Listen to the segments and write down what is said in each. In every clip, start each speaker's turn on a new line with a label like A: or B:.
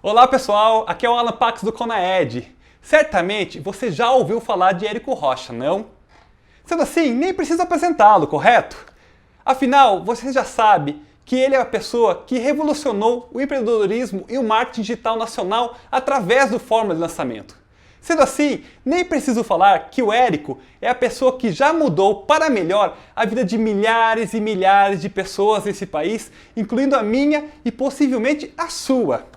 A: Olá pessoal, aqui é o Alan Pax do Conaed. Certamente você já ouviu falar de Érico Rocha, não? Sendo assim, nem preciso apresentá-lo, correto? Afinal, você já sabe que ele é a pessoa que revolucionou o empreendedorismo e o marketing digital nacional através do Fórmula de Lançamento. Sendo assim, nem preciso falar que o Érico é a pessoa que já mudou para melhor a vida de milhares e milhares de pessoas nesse país, incluindo a minha e possivelmente a sua.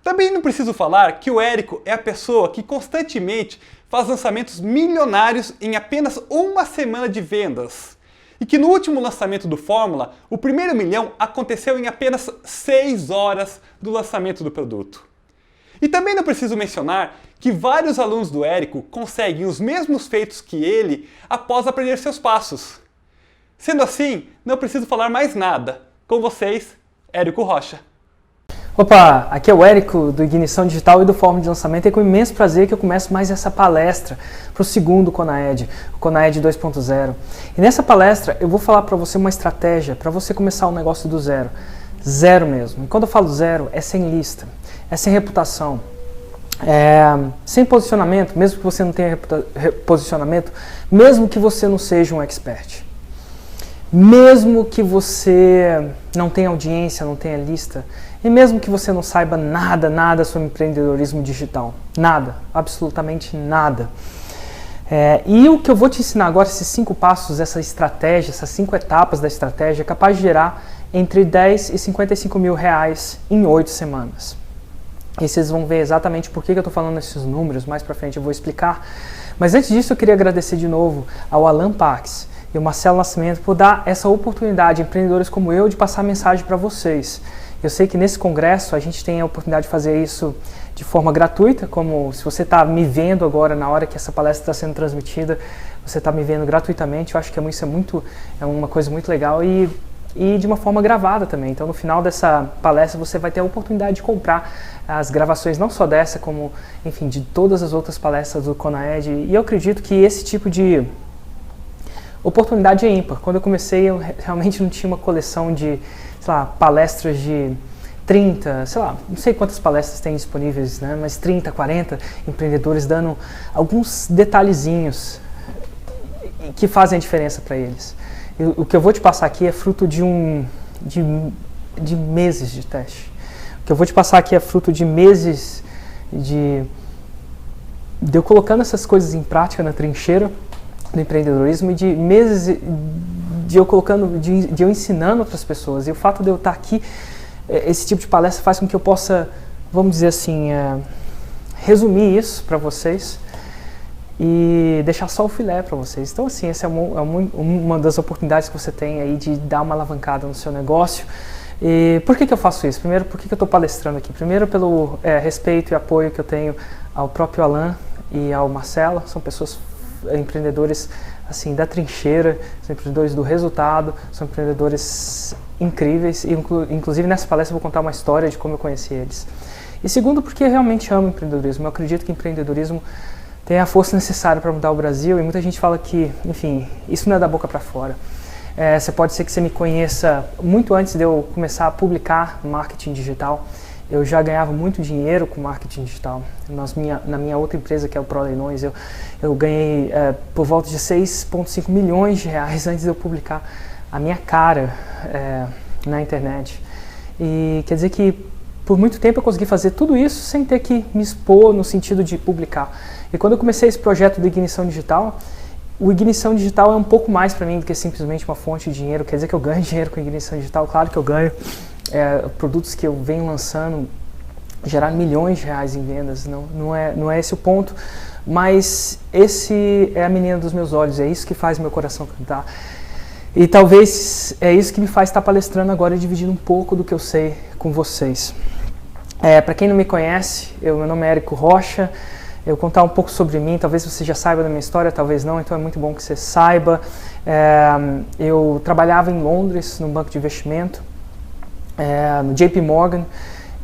A: Também não preciso falar que o Érico é a pessoa que constantemente faz lançamentos milionários em apenas uma semana de vendas. E que no último lançamento do Fórmula, o primeiro milhão aconteceu em apenas 6 horas do lançamento do produto. E também não preciso mencionar que vários alunos do Érico conseguem os mesmos feitos que ele após aprender seus passos. Sendo assim, não preciso falar mais nada. Com vocês, Érico Rocha.
B: Opa, aqui é o Érico do Ignição Digital e do Fórmula de Lançamento, e é com imenso prazer que eu começo mais essa palestra para o segundo Conaed, o Conaed 2.0. E nessa palestra eu vou falar para você uma estratégia para você começar um negócio do zero. Zero mesmo. E quando eu falo zero, é sem lista, é sem reputação, sem posicionamento, mesmo que você não tenha posicionamento, mesmo que você não seja um expert. Mesmo que você não tenha audiência, não tenha lista, e mesmo que você não saiba nada sobre empreendedorismo digital, nada, absolutamente nada. E o que eu vou te ensinar agora, esses 5 passos, essa estratégia, essas 5 etapas da estratégia, é capaz de gerar entre 10 e 55 mil reais em 8 semanas. E vocês vão ver exatamente por que eu estou falando esses números, mais pra frente eu vou explicar. Mas antes disso eu queria agradecer de novo ao Alan Pax e o Marcelo Nascimento por dar essa oportunidade a empreendedores como eu de passar mensagem para vocês. Eu sei que nesse congresso a gente tem a oportunidade de fazer isso de forma gratuita, como se você está me vendo agora na hora que essa palestra está sendo transmitida, você está me vendo gratuitamente. Eu acho que isso é uma coisa muito legal e de uma forma gravada também. Então no final dessa palestra você vai ter a oportunidade de comprar as gravações, não só dessa, como enfim, de todas as outras palestras do Conaed. E eu acredito que esse tipo de oportunidade é ímpar. Quando eu comecei, eu realmente não tinha uma coleção de, sei lá, palestras de 30, sei lá, não sei quantas palestras tem disponíveis, né? Mas 30, 40 empreendedores dando alguns detalhezinhos que fazem a diferença para eles. O que eu vou te passar aqui é fruto de meses de teste. O que eu vou te passar aqui é fruto de meses de eu colocando essas coisas em prática na trincheira do empreendedorismo e de meses de eu ensinando outras pessoas. E o fato de eu estar aqui, esse tipo de palestra faz com que eu possa, vamos dizer assim, resumir isso para vocês e deixar só o filé para vocês. Então assim, essa é uma das oportunidades que você tem aí de dar uma alavancada no seu negócio. E por que eu faço isso? Primeiro, por que eu estou palestrando aqui? Primeiro, pelo respeito e apoio que eu tenho ao próprio Alan e ao Marcelo. São pessoas, empreendedores assim da trincheira, são empreendedores do resultado, são empreendedores incríveis. E inclusive nessa palestra eu vou contar uma história de como eu conheci eles. E segundo, porque eu realmente amo empreendedorismo. Eu acredito que empreendedorismo tem a força necessária para mudar o Brasil, e muita gente fala que, enfim, isso não é da boca para fora. Pode ser que você me conheça muito antes de eu começar a publicar marketing digital. Eu já ganhava muito dinheiro com marketing digital. Na minha outra empresa, que é o ProLeilões, eu ganhei por volta de 6,5 milhões de reais antes de eu publicar a minha cara na internet. E quer dizer que por muito tempo eu consegui fazer tudo isso sem ter que me expor no sentido de publicar. E quando eu comecei esse projeto do Ignição Digital, o Ignição Digital é um pouco mais para mim do que simplesmente uma fonte de dinheiro. Quer dizer que eu ganho dinheiro com Ignição Digital? Claro que eu ganho. Produtos que eu venho lançando gerar milhões de reais em vendas, não é esse o ponto, mas esse é a menina dos meus olhos, é isso que faz meu coração cantar. E talvez é isso que me faz estar palestrando agora e dividindo um pouco do que eu sei com vocês. Para quem não me conhece, meu nome é Érico Rocha. Eu contar um pouco sobre mim, talvez você já saiba da minha história, talvez não, então é muito bom que você saiba. Eu trabalhava em Londres, num banco de investimento, no JP Morgan,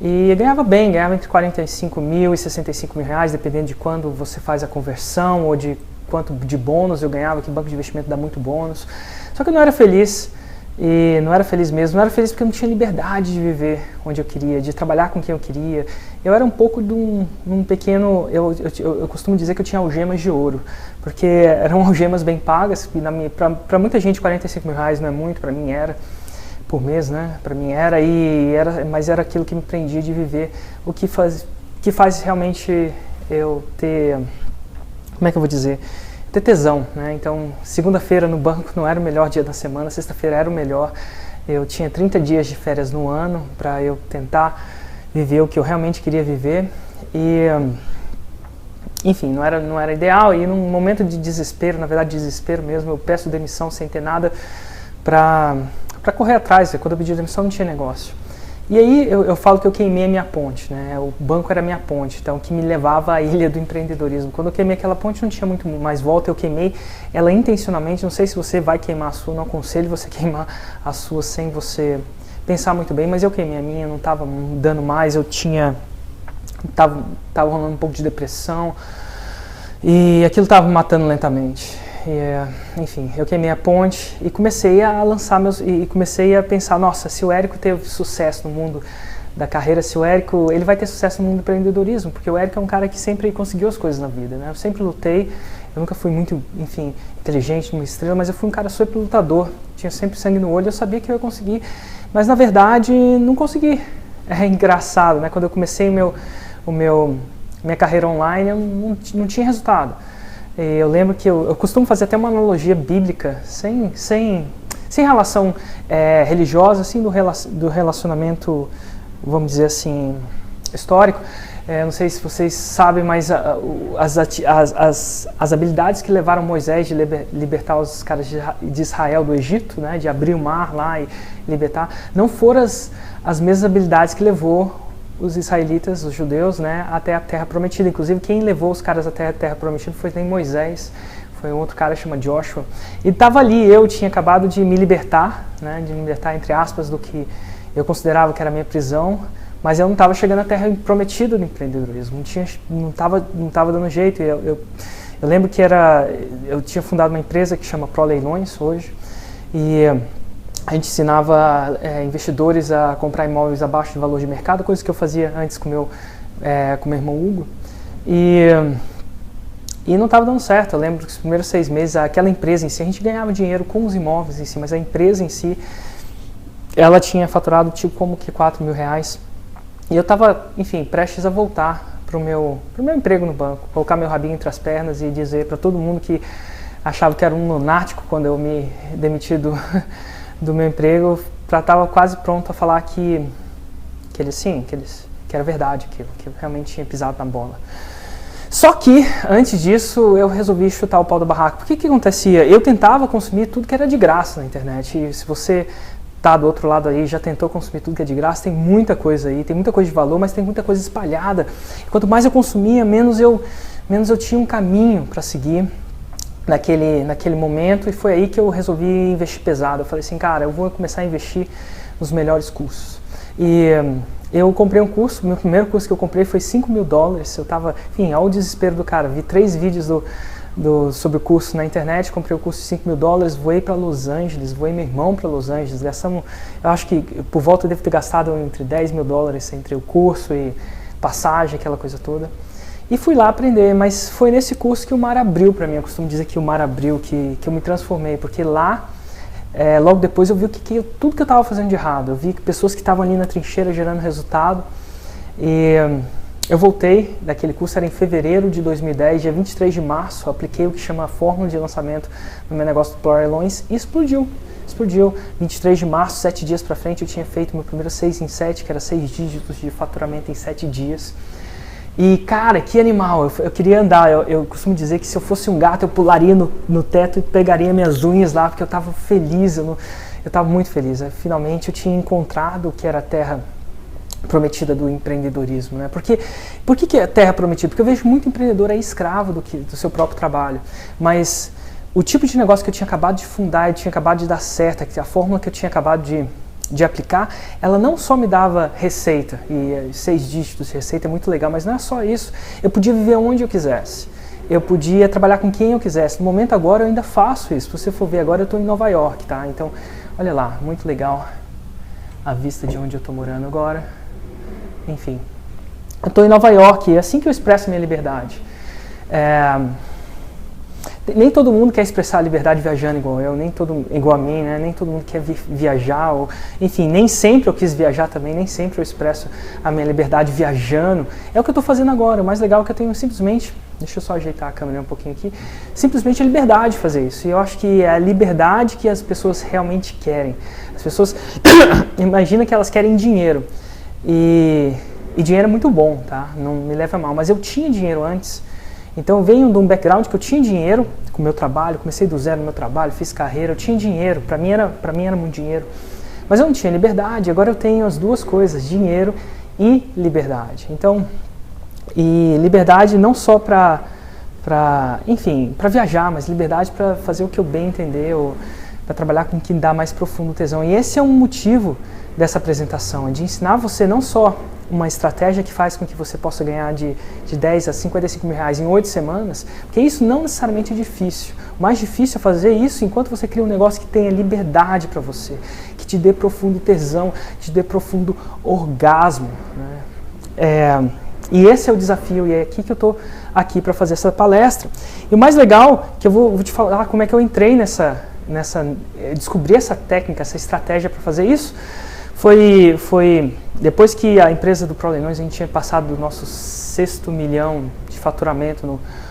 B: e eu ganhava bem, ganhava entre 45 mil e 65 mil reais, dependendo de quando você faz a conversão ou de quanto de bônus eu ganhava, que banco de investimento dá muito bônus. Só que eu não era feliz E não era feliz mesmo, não era feliz porque eu não tinha liberdade de viver onde eu queria, de trabalhar com quem eu queria. Eu era um pouco de um pequeno, eu costumo dizer que eu tinha algemas de ouro, porque eram algemas bem pagas, para muita gente R$45.000 não é muito, para mim era, por mês, né? Para mim era, mas era aquilo que me prendia de viver, o que faz realmente eu ter, como é que eu vou dizer? Ter tesão, né? Então, segunda-feira no banco não era o melhor dia da semana, sexta-feira era o melhor. Eu tinha 30 dias de férias no ano para eu tentar viver o que eu realmente queria viver. E, enfim, não era ideal. E num momento de desespero, na verdade desespero mesmo, eu peço demissão sem ter nada para correr atrás. Quando eu pedi demissão não tinha negócio. E aí eu falo que eu queimei a minha ponte, né? O banco era a minha ponte, então que me levava à ilha do empreendedorismo. Quando eu queimei aquela ponte não tinha muito mais volta, eu queimei ela intencionalmente. Não sei se você vai queimar a sua, não aconselho você queimar a sua sem você pensar muito bem, mas eu queimei a minha, não estava dando mais, tava rolando um pouco de depressão e aquilo estava me matando lentamente. Enfim, eu queimei a ponte e comecei a lançar e comecei a pensar, nossa, se o Érico teve sucesso no mundo da carreira, se o Érico, ele vai ter sucesso no mundo do empreendedorismo, porque o Érico é um cara que sempre conseguiu as coisas na vida, né? Eu sempre lutei, eu nunca fui muito, enfim, inteligente, uma estrela, mas eu fui um cara super lutador, tinha sempre sangue no olho, eu sabia que eu ia conseguir, mas na verdade não consegui. É engraçado, né? Quando eu comecei minha carreira online, eu não tinha resultado. Eu lembro que eu costumo fazer até uma analogia bíblica, sem relação religiosa, assim, do relacionamento, vamos dizer assim, histórico. Não sei se vocês sabem, mas as habilidades que levaram Moisés de libertar os caras de Israel do Egito, né, de abrir o mar lá e libertar, não foram as mesmas habilidades que levou os israelitas, os judeus, né, até a Terra Prometida. Inclusive, quem levou os caras até a Terra Prometida foi nem Moisés, foi um outro cara chamado Joshua. E estava ali, eu tinha acabado de me libertar, né, de me libertar, entre aspas, do que eu considerava que era a minha prisão, mas eu não estava chegando à Terra Prometida do empreendedorismo, não estava dando jeito. Eu lembro que eu tinha fundado uma empresa que chama Pro Leilões hoje, e a gente ensinava investidores a comprar imóveis abaixo do valor de mercado, coisa que eu fazia antes com meu irmão Hugo. E não estava dando certo. Eu lembro que os primeiros 6 meses, aquela empresa em si, a gente ganhava dinheiro com os imóveis em si, mas a empresa em si, ela tinha faturado tipo como que R$4.000. E eu estava, enfim, prestes a voltar para o meu emprego no banco, colocar meu rabinho entre as pernas e dizer para todo mundo que achava que era um lunático quando eu me demiti do meu emprego, estava quase pronto a falar que era verdade aquilo, que eu realmente tinha pisado na bola. Só que, antes disso, eu resolvi chutar o pau da barraca. Porque que acontecia? Eu tentava consumir tudo que era de graça na internet. E se você tá do outro lado aí, já tentou consumir tudo que é de graça, tem muita coisa aí, tem muita coisa de valor, mas tem muita coisa espalhada. E quanto mais eu consumia, menos eu tinha um caminho para seguir naquele momento, e foi aí que eu resolvi investir pesado. Eu falei assim, cara, eu vou começar a investir nos melhores cursos. E eu comprei um curso, meu primeiro curso que eu comprei foi $5.000, eu tava, enfim, ao desespero do cara, vi 3 vídeos sobre o curso na internet, comprei o curso de $5.000, voei para Los Angeles, voei meu irmão para Los Angeles, gastamos, eu acho que por volta eu devo ter gastado entre $10.000 entre o curso e passagem, aquela coisa toda. E fui lá aprender, mas foi nesse curso que o mar abriu para mim. Eu costumo dizer que o mar abriu, que eu me transformei, porque lá, logo depois eu vi tudo que eu estava fazendo de errado. Eu vi que pessoas que estavam ali na trincheira gerando resultado. E eu voltei daquele curso, era em fevereiro de 2010, dia 23 de março, eu apliquei o que chama a fórmula de lançamento no meu negócio do Pro Leilões e explodiu. 23 de março, 7 dias para frente, eu tinha feito meu primeiro 6 em 7, que era 6 dígitos de faturamento em 7 dias. E, cara, que animal, eu queria andar, eu costumo dizer que se eu fosse um gato eu pularia no teto e pegaria minhas unhas lá, porque eu estava feliz, eu estava muito feliz. Finalmente eu tinha encontrado o que era a terra prometida do empreendedorismo, né? Por que é terra prometida? Porque eu vejo muito empreendedor escravo do seu próprio trabalho, mas o tipo de negócio que eu tinha acabado de fundar e tinha acabado de dar certo, a fórmula que eu tinha acabado de aplicar, ela não só me dava receita, e 6 dígitos de receita é muito legal, mas não é só isso. Eu podia viver onde eu quisesse, eu podia trabalhar com quem eu quisesse. No momento agora eu ainda faço isso. Se você for ver agora, eu estou em Nova York, tá? Então, Olha lá, muito legal a vista de onde eu estou morando agora. Enfim, eu estou em Nova York e é assim que eu expresso minha liberdade. Nem todo mundo quer expressar a liberdade viajando igual eu, igual a mim, né? Nem todo mundo quer viajar, enfim, nem sempre eu quis viajar também, nem sempre eu expresso a minha liberdade viajando. É o que eu estou fazendo agora. O mais legal é que eu tenho simplesmente, deixa eu só ajeitar a câmera um pouquinho aqui, simplesmente a liberdade de fazer isso. E eu acho que é a liberdade que as pessoas realmente querem. As pessoas, imagina que elas querem dinheiro. E dinheiro é muito bom, tá? Não me leva a mal, mas eu tinha dinheiro antes. Então eu venho de um background que eu tinha dinheiro com o meu trabalho, comecei do zero no meu trabalho, fiz carreira, eu tinha dinheiro, para mim era muito dinheiro. Mas eu não tinha liberdade, agora eu tenho as duas coisas, dinheiro e liberdade. Então, e liberdade não só para viajar, mas liberdade para fazer o que eu bem entender, ou para trabalhar com o que dá mais profundo tesão. E esse é um motivo dessa apresentação, é de ensinar você não só uma estratégia que faz com que você possa ganhar de 10 a 55 mil reais em 8 semanas, porque isso não necessariamente é difícil. O mais difícil é fazer isso enquanto você cria um negócio que tenha liberdade para você, que te dê profundo tesão, te dê profundo orgasmo, né? E esse é o desafio, e é aqui que eu estou aqui para fazer essa palestra. E o mais legal, que eu vou te falar como é que eu entrei descobri essa técnica, essa estratégia para fazer isso, foi depois que a empresa do ProLeilões, a gente tinha passado do nosso 6º milhão de faturamento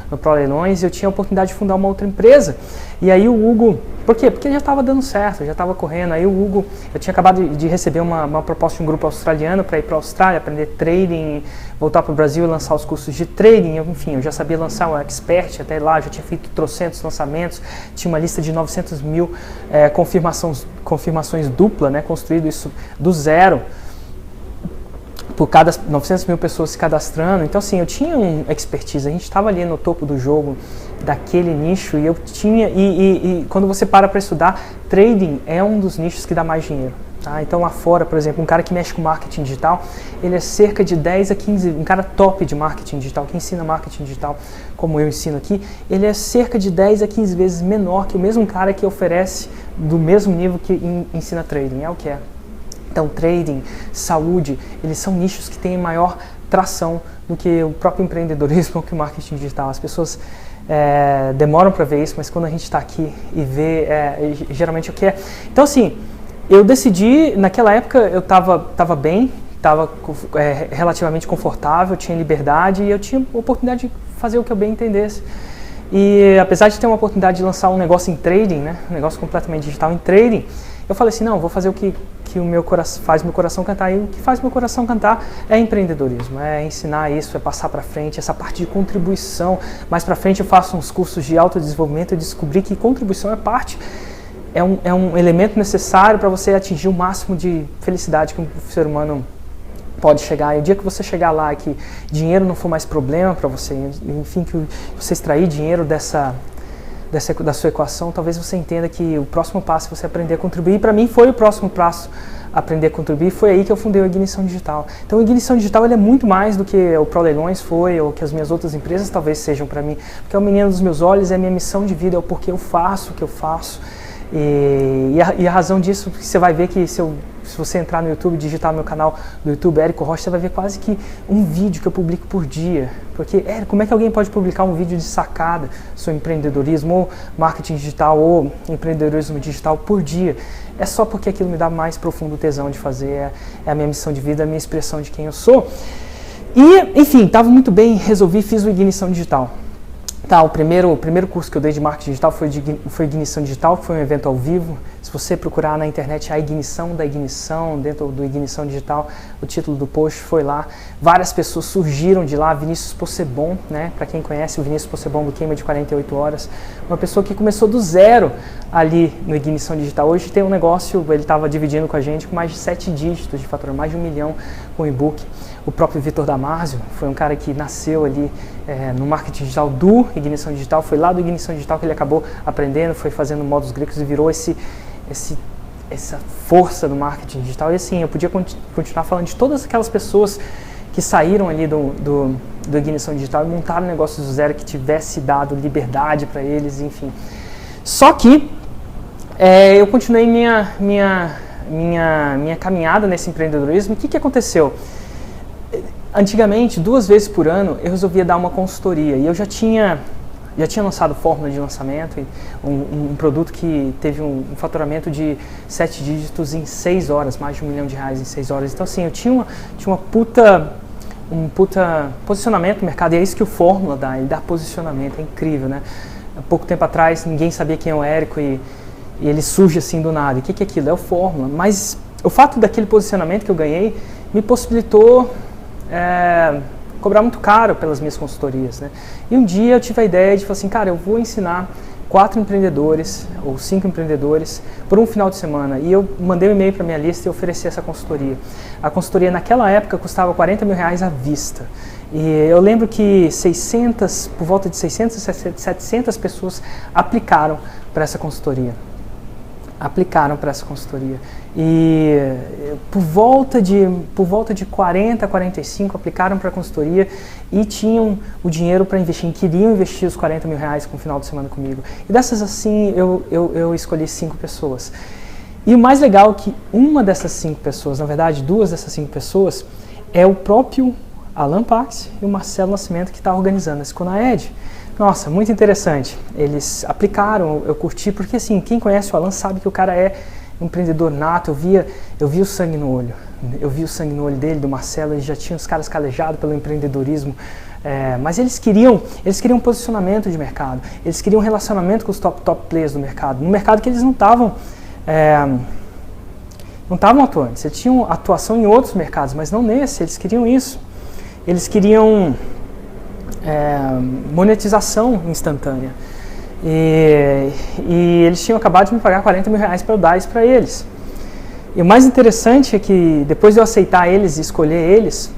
B: no ProLeilões, eu tinha a oportunidade de fundar uma outra empresa. E aí o Hugo, por quê? Porque já estava dando certo, já estava correndo. Aí o Hugo, eu tinha acabado de receber uma proposta de um grupo australiano para ir para a Austrália, aprender trading, voltar para o Brasil e lançar os cursos de trading. Enfim, eu já sabia lançar o Expert, até lá já tinha feito trocentos lançamentos, tinha uma lista de 900 mil confirmações dupla, né, construído isso do zero, por cada 900 mil pessoas se cadastrando. Então assim, eu tinha um expertise, a gente estava ali no topo do jogo daquele nicho, e eu tinha, e quando você para estudar, trading é um dos nichos que dá mais dinheiro. Tá? Então lá fora, por exemplo, um cara que mexe com marketing digital, ele é cerca de 10 a 15, um cara top de marketing digital, que ensina marketing digital como eu ensino aqui, ele é cerca de 10 a 15 vezes menor que o mesmo cara que oferece do mesmo nível que ensina trading, é o que é. Então, trading, saúde, eles são nichos que têm maior tração do que o próprio empreendedorismo ou que o marketing digital. As pessoas demoram para ver isso, mas quando a gente está aqui e vê, geralmente o que é. Então, assim, eu decidi, naquela época eu estava bem, estava relativamente confortável, tinha liberdade e eu tinha a oportunidade de fazer o que eu bem entendesse. E apesar de ter uma oportunidade de lançar um negócio em trading, né, um negócio completamente digital em trading, eu falei assim, não, vou fazer o que o meu coração faz meu coração cantar. E o que faz meu coração cantar é empreendedorismo, é ensinar isso, é passar para frente, essa parte de contribuição. Mais para frente eu faço uns cursos de autodesenvolvimento e descobri que contribuição é um elemento necessário para você atingir o máximo de felicidade que um ser humano pode chegar. E o dia que você chegar lá, que dinheiro não for mais problema para você, enfim, que você extrair dinheiro da sua equação, talvez você entenda que o próximo passo é você aprender a contribuir. E para mim foi o próximo passo, aprender a contribuir. Foi aí que eu fundei o Ignição Digital. Então o Ignição Digital ele é muito mais do que o ProLeilões foi, ou que as minhas outras empresas talvez sejam para mim. Porque é o menino dos meus olhos, é a minha missão de vida, é o porquê eu faço o que eu faço. E a razão disso, você vai ver que se você entrar no YouTube, digitar no meu canal do YouTube, Érico Rocha, você vai ver quase que um vídeo que eu publico por dia. Porque, como é que alguém pode publicar um vídeo de sacada sobre empreendedorismo, ou marketing digital, ou empreendedorismo digital por dia? É só porque aquilo me dá mais profundo tesão de fazer, é a minha missão de vida, a minha expressão de quem eu sou. E, enfim, estava muito bem, resolvi, fiz o Ignição Digital. Tá, o primeiro curso que eu dei de marketing digital foi Ignição Digital, que foi um evento ao vivo. Se você procurar na internet a ignição da ignição, dentro do Ignição Digital, o título do post foi lá. Várias pessoas surgiram de lá, Vinícius Possebon, né? Para quem conhece o Vinícius Possebon do Queima de 48 Horas, uma pessoa que começou do zero ali no Ignição Digital. Hoje tem um negócio, ele estava dividindo com a gente com mais de 7 dígitos de faturamento, mais de 1 milhão com o e-book. O próprio Vitor Damasio foi um cara que nasceu ali no marketing digital do Ignição Digital, foi lá do Ignição Digital que ele acabou aprendendo, foi fazendo módulos gregos e virou essa força do marketing digital. E assim, eu podia continuar falando de todas aquelas pessoas que saíram ali do Ignição Digital e montaram negócios do zero que tivesse dado liberdade para eles, enfim. Só que eu continuei minha caminhada nesse empreendedorismo. O que aconteceu? Antigamente, 2 vezes por ano, eu resolvia dar uma consultoria e eu já tinha lançado fórmula de lançamento, um produto que teve um faturamento de 7 dígitos em 6 horas, mais de R$1 milhão em 6 horas. Então assim, eu tinha um puta posicionamento no mercado, e é isso que o Fórmula dá, ele dá posicionamento, é incrível, né? Há pouco tempo atrás, ninguém sabia quem é o Érico e ele surge assim do nada. E o que é aquilo? É o Fórmula. Mas o fato daquele posicionamento que eu ganhei me possibilitou cobrar muito caro pelas minhas consultorias, né? E um dia eu tive a ideia de falar assim, cara, eu vou ensinar 4 empreendedores ou 5 empreendedores por um final de semana. E eu mandei um e-mail para minha lista e ofereci essa consultoria. A consultoria naquela época custava R$40 mil à vista. E eu lembro que por volta de 600, 700 pessoas aplicaram para essa consultoria. E por volta de 40, 45 aplicaram para a consultoria e tinham o dinheiro para investir, queriam investir os R$40 mil com o final de semana comigo. E dessas assim, eu escolhi 5 pessoas. E o mais legal é que uma dessas 5 pessoas, na verdade 2 dessas 5 pessoas, é o próprio Alan Pax e o Marcelo Nascimento que está organizando esse CONAED. Nossa, muito interessante. Eles aplicaram, eu curti, porque assim, quem conhece o Alan sabe que o cara é um empreendedor nato. Eu vi o sangue no olho. Eu vi o sangue no olho dele, do Marcelo, eles já tinham os caras calejados pelo empreendedorismo. Mas eles queriam posicionamento de mercado. Eles queriam relacionamento com os top players do mercado. No mercado que eles não estavam atuantes. Eles tinham atuação em outros mercados, mas não nesse. Eles queriam isso. Eles queriam monetização instantânea. E eles tinham acabado de me pagar R$40 mil para eu dar isso para eles. E o mais interessante é que depois de eu aceitar eles e escolher eles,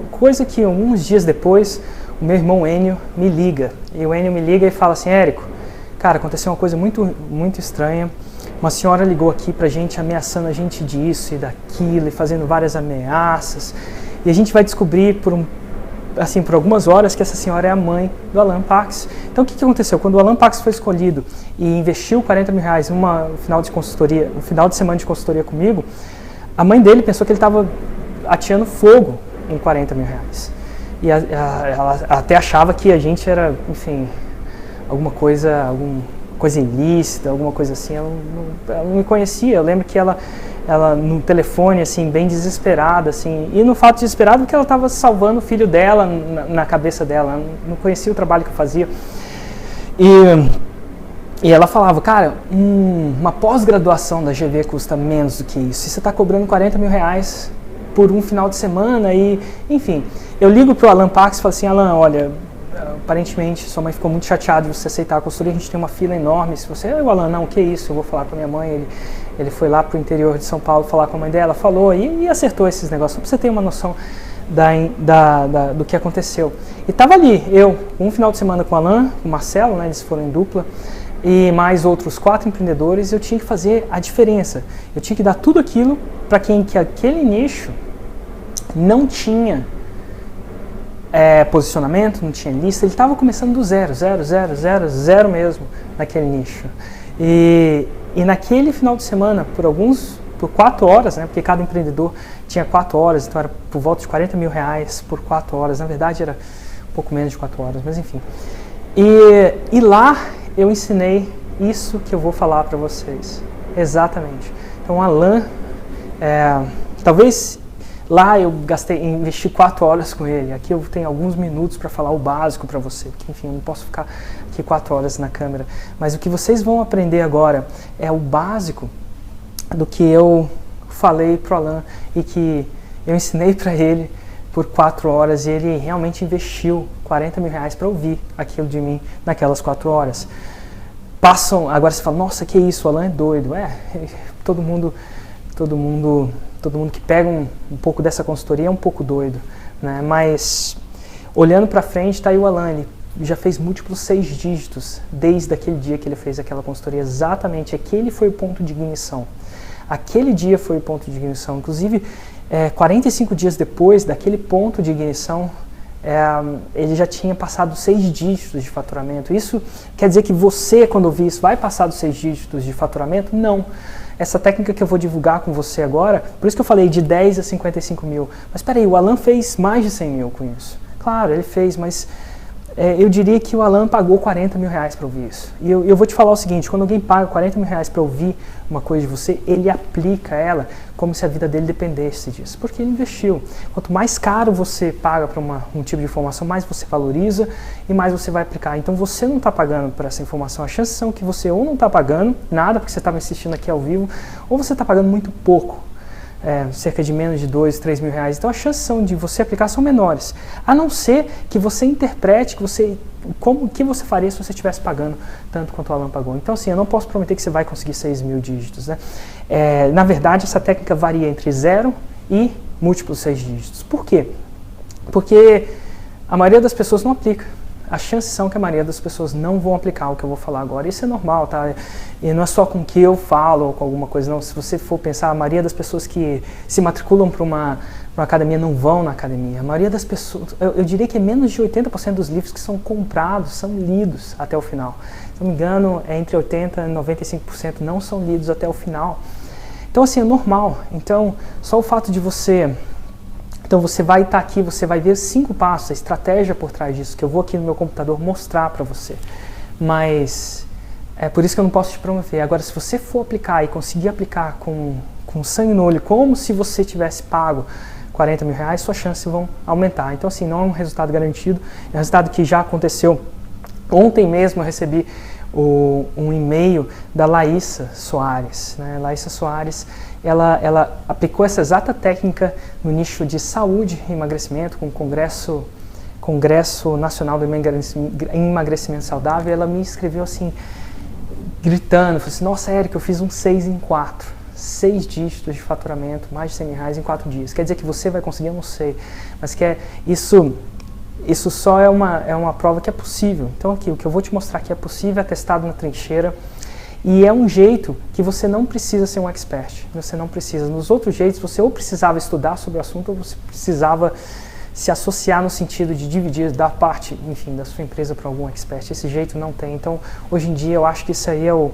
B: coisa que alguns dias depois o meu irmão Enio me liga. E o Enio me liga e fala assim, Érico, cara, aconteceu uma coisa muito, muito estranha. Uma senhora ligou aqui pra gente ameaçando a gente disso e daquilo e fazendo várias ameaças. E a gente vai descobrir por algumas horas que essa senhora é a mãe do Alan Pax. Então o que aconteceu? Quando o Alan Pax foi escolhido e investiu R$40 mil um final de semana de consultoria comigo, a mãe dele pensou que ele estava ateando fogo em R$40 mil. E ela até achava que a gente era, enfim, alguma coisa ilícita, alguma coisa assim. Ela não me conhecia. Eu lembro que ela no telefone, assim, bem desesperada, assim, e no fato desesperado porque ela estava salvando o filho dela na cabeça dela. Ela não conhecia o trabalho que eu fazia. E ela falava, cara, uma pós-graduação da GV custa menos do que isso. E você está cobrando R$40 mil por um final de semana e, enfim. Eu ligo para o Alan Pax e falo assim, Alan, olha, aparentemente sua mãe ficou muito chateada de você aceitar a consultoria, a gente tem uma fila enorme. Se você, o Alan, não, o que é isso? Eu vou falar para minha mãe. Ele foi lá para o interior de São Paulo falar com a mãe dela, falou e acertou esses negócios, só para você ter uma noção do que aconteceu. E estava ali, um final de semana com o Alan, com o Marcelo, né, eles foram em dupla, e mais outros 4 empreendedores. Eu tinha que fazer a diferença. Eu tinha que dar tudo aquilo para quem que aquele nicho não tinha posicionamento, não tinha lista. Ele estava começando do zero mesmo naquele nicho. E naquele final de semana, por 4 horas, né, porque cada empreendedor tinha 4 horas, então era por volta de R$40 mil por 4 horas. Na verdade era um pouco menos de 4 horas, mas enfim. E lá eu ensinei isso que eu vou falar para vocês. Exatamente. Então, Alan, talvez lá eu investi 4 horas com ele. Aqui eu tenho alguns minutos para falar o básico para você, porque, enfim, eu não posso ficar aqui 4 horas na câmera. Mas o que vocês vão aprender agora é o básico do que eu falei para o Alan e que eu ensinei para ele por 4 horas, e ele realmente investiu R$40 mil para ouvir aquilo de mim naquelas 4 horas. Agora você fala, nossa, que isso, o Alan é doido. Todo mundo que pega um pouco dessa consultoria é um pouco doido, né? Mas olhando para frente, tá aí o Alan, ele já fez múltiplos 6 dígitos desde aquele dia que ele fez aquela consultoria. Exatamente, aquele foi o ponto de ignição. Aquele dia foi o ponto de ignição. Inclusive, 45 dias depois daquele ponto de ignição, ele já tinha passado 6 dígitos de faturamento. Isso quer dizer que você, quando ouvir isso, vai passar dos 6 dígitos de faturamento? Não. Essa técnica que eu vou divulgar com você agora, por isso que eu falei de 10 a 55 mil. Mas espera aí, o Alan fez mais de 100 mil com isso. Claro, ele fez, mas eu diria que o Alan pagou 40 mil reais para ouvir isso. E eu vou te falar o seguinte, quando alguém paga 40 mil reais para ouvir uma coisa de você, ele aplica ela como se a vida dele dependesse disso, porque ele investiu. Quanto mais caro você paga para um tipo de informação, mais você valoriza e mais você vai aplicar. Então você não está pagando por essa informação. As chances são que você ou não está pagando nada, porque você estava assistindo aqui ao vivo, ou você está pagando muito pouco. Cerca de menos de 2, 3 mil reais. Então as chances de você aplicar são menores. A não ser que você interprete o que você faria se você estivesse pagando tanto quanto o Alan pagou. Então assim, eu não posso prometer que você vai conseguir 6 mil dígitos. Né? Na verdade, essa técnica varia entre 0 e múltiplos 6 dígitos. Por quê? Porque a maioria das pessoas não aplica. As chances são que a maioria das pessoas não vão aplicar o que eu vou falar agora. Isso é normal, tá? E não é só com o que eu falo ou com alguma coisa, não. Se você for pensar, a maioria das pessoas que se matriculam para uma academia não vão na academia. A maioria das pessoas, eu diria que menos de 80% dos livros que são comprados são lidos até o final. Se não me engano, entre 80% e 95% não são lidos até o final. Então, assim, é normal. Então, só o fato de você... Então você vai estar aqui, você vai ver 5 passos, a estratégia por trás disso, que eu vou aqui no meu computador mostrar para você. Mas é por isso que eu não posso te promover. Agora, se você for aplicar e conseguir aplicar com sangue no olho, como se você tivesse pago 40 mil reais, suas chances vão aumentar. Então assim, não é um resultado garantido, é um resultado que já aconteceu. Ontem mesmo eu recebi um e-mail da Laísa Soares. Né? Laísa Soares, ela aplicou essa exata técnica no nicho de saúde e emagrecimento, com o Congresso Nacional do Emagrecimento Saudável. Ela me escreveu assim, gritando, falou assim, nossa, Érico, eu fiz um 6 em 4, 6 dígitos de faturamento, mais de 100 mil reais em 4 dias. Quer dizer que você vai conseguir? Eu não sei, mas isso só é uma prova que é possível. Então aqui, o que eu vou te mostrar aqui é possível, é testado na trincheira. E é um jeito que você não precisa ser um expert. Você não precisa. Nos outros jeitos, você ou precisava estudar sobre o assunto, ou você precisava se associar no sentido de dividir, dar parte, enfim, da sua empresa para algum expert. Esse jeito não tem. Então, hoje em dia, eu acho que isso aí é o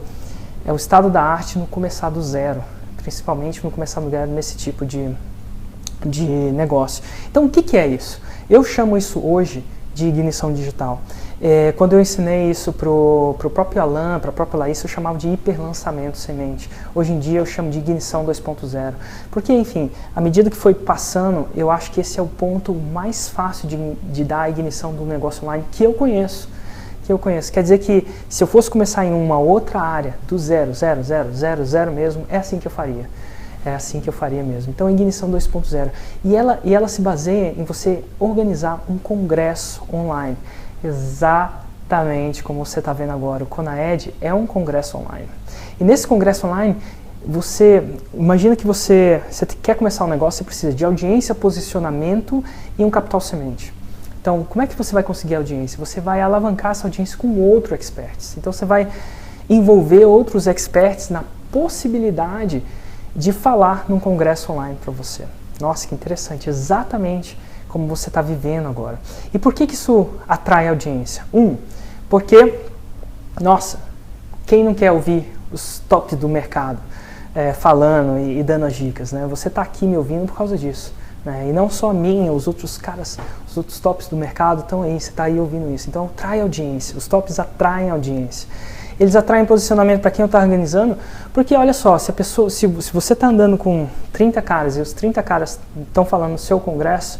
B: estado da arte no começar do zero. Principalmente no começar do zero nesse tipo de negócio. Então, o que é isso? Eu chamo isso hoje de ignição digital. Quando eu ensinei isso para o próprio Alan, para a própria Laísa, eu chamava de hiperlançamento semente. Hoje em dia eu chamo de ignição 2.0. Porque, enfim, à medida que foi passando, eu acho que esse é o ponto mais fácil de dar a ignição do negócio online que eu conheço. Quer dizer que se eu fosse começar em uma outra área, do 0, mesmo, é assim que eu faria. É assim que eu faria mesmo. Então, ignição 2.0. E ela se baseia em você organizar um congresso online. Exatamente como você está vendo agora. O Conaed é um congresso online. E nesse congresso online, imagina que você quer começar um negócio, você precisa de audiência, posicionamento e um capital semente. Então, como é que você vai conseguir audiência? Você vai alavancar essa audiência com outros experts. Então, você vai envolver outros experts na possibilidade de falar num congresso online para você. Nossa, que interessante, exatamente como você está vivendo agora. E por que isso atrai audiência? Porque, nossa, quem não quer ouvir os tops do mercado falando e dando as dicas, né? Você está aqui me ouvindo por causa disso. Né? E não só a minha, os outros caras, os outros tops do mercado estão aí, você está aí ouvindo isso. Então, atrai audiência, os tops atraem audiência. Eles atraem posicionamento para quem eu estou organizando, porque olha só, se você está andando com 30 caras e os 30 caras estão falando no seu congresso,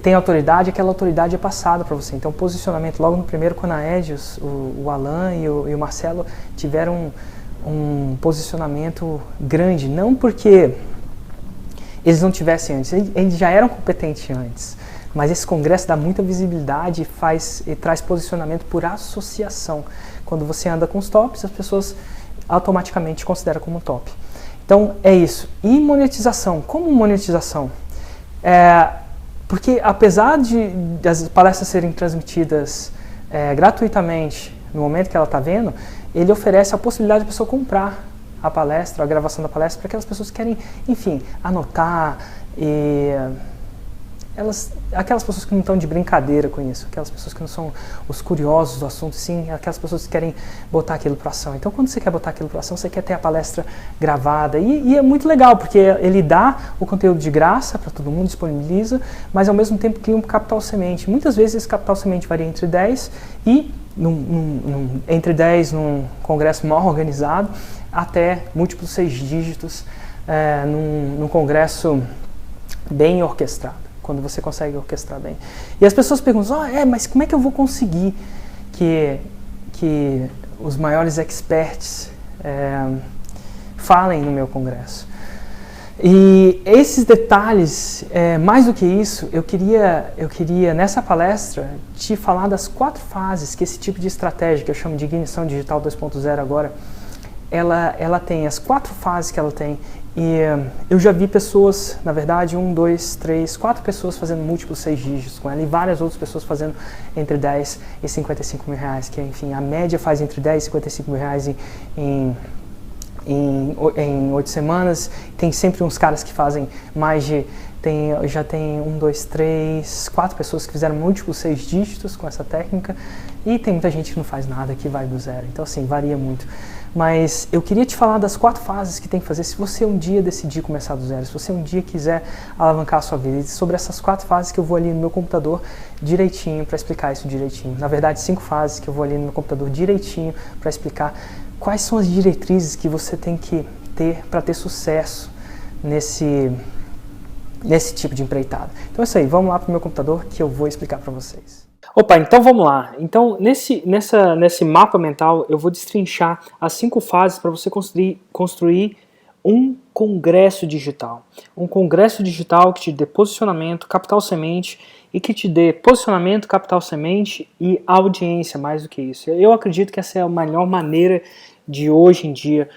B: tem autoridade, aquela autoridade é passada para você. Então, posicionamento, logo no primeiro Conaed, o Alan e o Marcelo tiveram um posicionamento grande, não porque eles não tivessem antes, eles já eram competentes antes. Mas esse congresso dá muita visibilidade e traz posicionamento por associação. Quando você anda com os tops, as pessoas automaticamente te consideram como top. Então, é isso. E monetização? Como monetização? Porque apesar das palestras serem transmitidas gratuitamente no momento que ela está vendo, ele oferece a possibilidade da pessoa comprar a palestra, a gravação da palestra, para aquelas pessoas que querem, enfim, anotar e aquelas pessoas que não estão de brincadeira com isso, aquelas pessoas que não são os curiosos do assunto, sim, aquelas pessoas que querem botar aquilo para ação. Então, quando você quer botar aquilo para ação, você quer ter a palestra gravada, e é muito legal, porque ele dá o conteúdo de graça para todo mundo, disponibiliza, mas ao mesmo tempo cria um capital semente. Muitas vezes esse capital semente varia entre 10 e entre 10 num congresso mal organizado, até múltiplos 6 dígitos num congresso bem orquestrado, quando você consegue orquestrar bem. E as pessoas perguntam, mas como é que eu vou conseguir que os maiores experts falem no meu congresso? E esses detalhes, mais do que isso, eu queria nessa palestra te falar das 4 fases que esse tipo de estratégia, que eu chamo de ignição digital 2.0 agora, ela tem, as 4 fases que ela tem. E eu já vi pessoas, na verdade, 1, 2, 3, 4 pessoas fazendo múltiplos 6 dígitos com ela, e várias outras pessoas fazendo entre 10 e 55 mil reais, que enfim, a média faz entre 10 e 55 mil reais em 8 semanas. Tem sempre uns caras que fazem mais de... já tem 1, 2, 3, 4 pessoas que fizeram múltiplos 6 dígitos com essa técnica, e tem muita gente que não faz nada, que vai do zero. Então assim, varia muito. Mas eu queria te falar das 4 fases que tem que fazer se você um dia decidir começar do zero, se você um dia quiser alavancar a sua vida. E sobre essas 4 fases que eu vou ali no meu computador direitinho para explicar isso direitinho. Na verdade, 5 fases que eu vou ali no meu computador direitinho para explicar quais são as diretrizes que você tem que ter para ter sucesso nesse tipo de empreitada. Então é isso aí, vamos lá para o meu computador que eu vou explicar para vocês. Opa, então vamos lá. Então nesse mapa mental eu vou destrinchar as 5 fases para você construir um congresso digital. Um congresso digital que te dê posicionamento, capital semente, e que te dê posicionamento, capital semente e audiência, mais do que isso. Eu acredito que essa é a melhor maneira de hoje em dia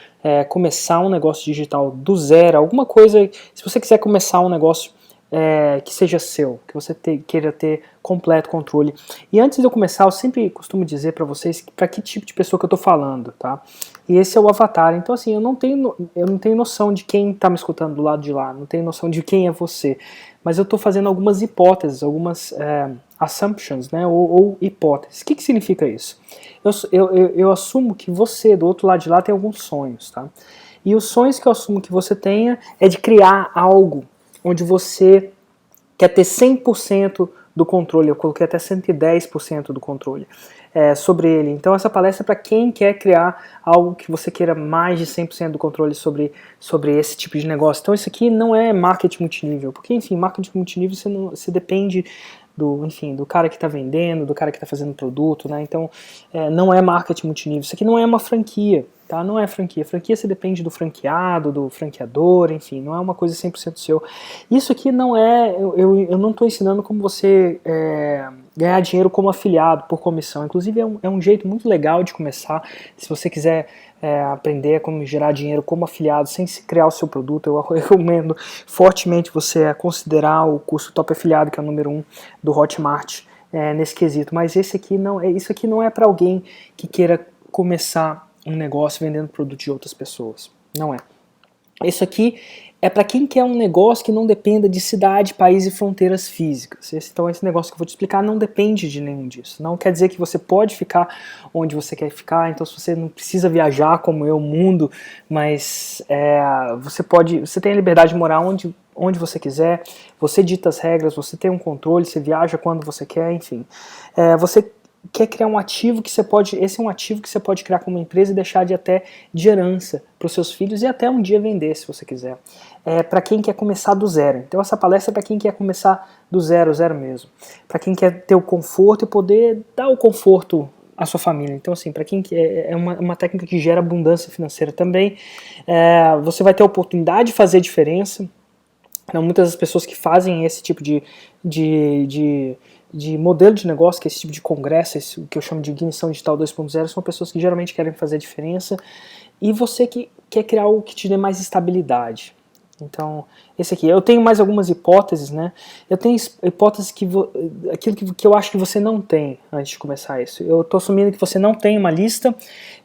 B: começar um negócio digital do zero. Alguma coisa, se você quiser começar um negócio que seja seu, que você queira ter completo controle. E antes de eu começar, eu sempre costumo dizer para vocês para que tipo de pessoa que eu estou falando, tá? E esse é o avatar. Então assim, eu não tenho noção de quem está me escutando do lado de lá, não tenho noção de quem é você, mas eu estou fazendo algumas hipóteses, algumas assumptions, né? Ou hipóteses. O que significa isso? Eu assumo que você, do outro lado de lá, tem alguns sonhos, tá? E os sonhos que eu assumo que você tenha é de criar algo onde você quer ter 100% do controle. Eu coloquei até 110% do controle sobre ele. Então essa palestra é para quem quer criar algo que você queira mais de 100% do controle sobre esse tipo de negócio. Então isso aqui não é marketing multinível, porque enfim, marketing multinível você depende do cara que está vendendo, do cara que está fazendo produto, né? Então não é marketing multinível. Isso aqui não é uma franquia, tá? Não é franquia. Franquia você depende do franqueado, do franqueador, enfim, não é uma coisa 100% seu. Isso aqui não é, eu não estou ensinando como você ganhar dinheiro como afiliado por comissão. Inclusive é um jeito muito legal de começar. Se você quiser aprender como gerar dinheiro como afiliado sem se criar o seu produto, eu recomendo fortemente você considerar o curso Top Afiliado, que é o número 1 do Hotmart nesse quesito. Mas isso aqui não é para alguém que queira começar um negócio vendendo produto de outras pessoas. Não é. Isso aqui é para quem quer um negócio que não dependa de cidade, país e fronteiras físicas. Então esse negócio que eu vou te explicar não depende de nenhum disso. Não quer dizer que você pode ficar onde você quer ficar, então se você não precisa viajar como eu, o mundo, mas você tem a liberdade de morar onde você quiser, você dita as regras, você tem um controle, você viaja quando você quer, enfim. Você quer criar um ativo que esse é um ativo que você pode criar como empresa e deixar de herança para os seus filhos e até um dia vender, se você quiser. Para quem quer começar do zero. Então essa palestra é para quem quer começar do zero mesmo. Para quem quer ter o conforto e poder dar o conforto à sua família. Então assim, para quem quer, é uma técnica que gera abundância financeira também. Você vai ter a oportunidade de fazer diferença. Então, muitas das pessoas que fazem esse tipo de modelo de negócio, que é esse tipo de congresso, o que eu chamo de ignição digital 2.0, são pessoas que geralmente querem fazer diferença, e você que quer criar algo que te dê mais estabilidade. Então, esse aqui. Eu tenho mais algumas hipóteses, né? Eu tenho hipóteses aquilo que eu acho que você não tem antes de começar isso. Eu estou assumindo que você não tem uma lista,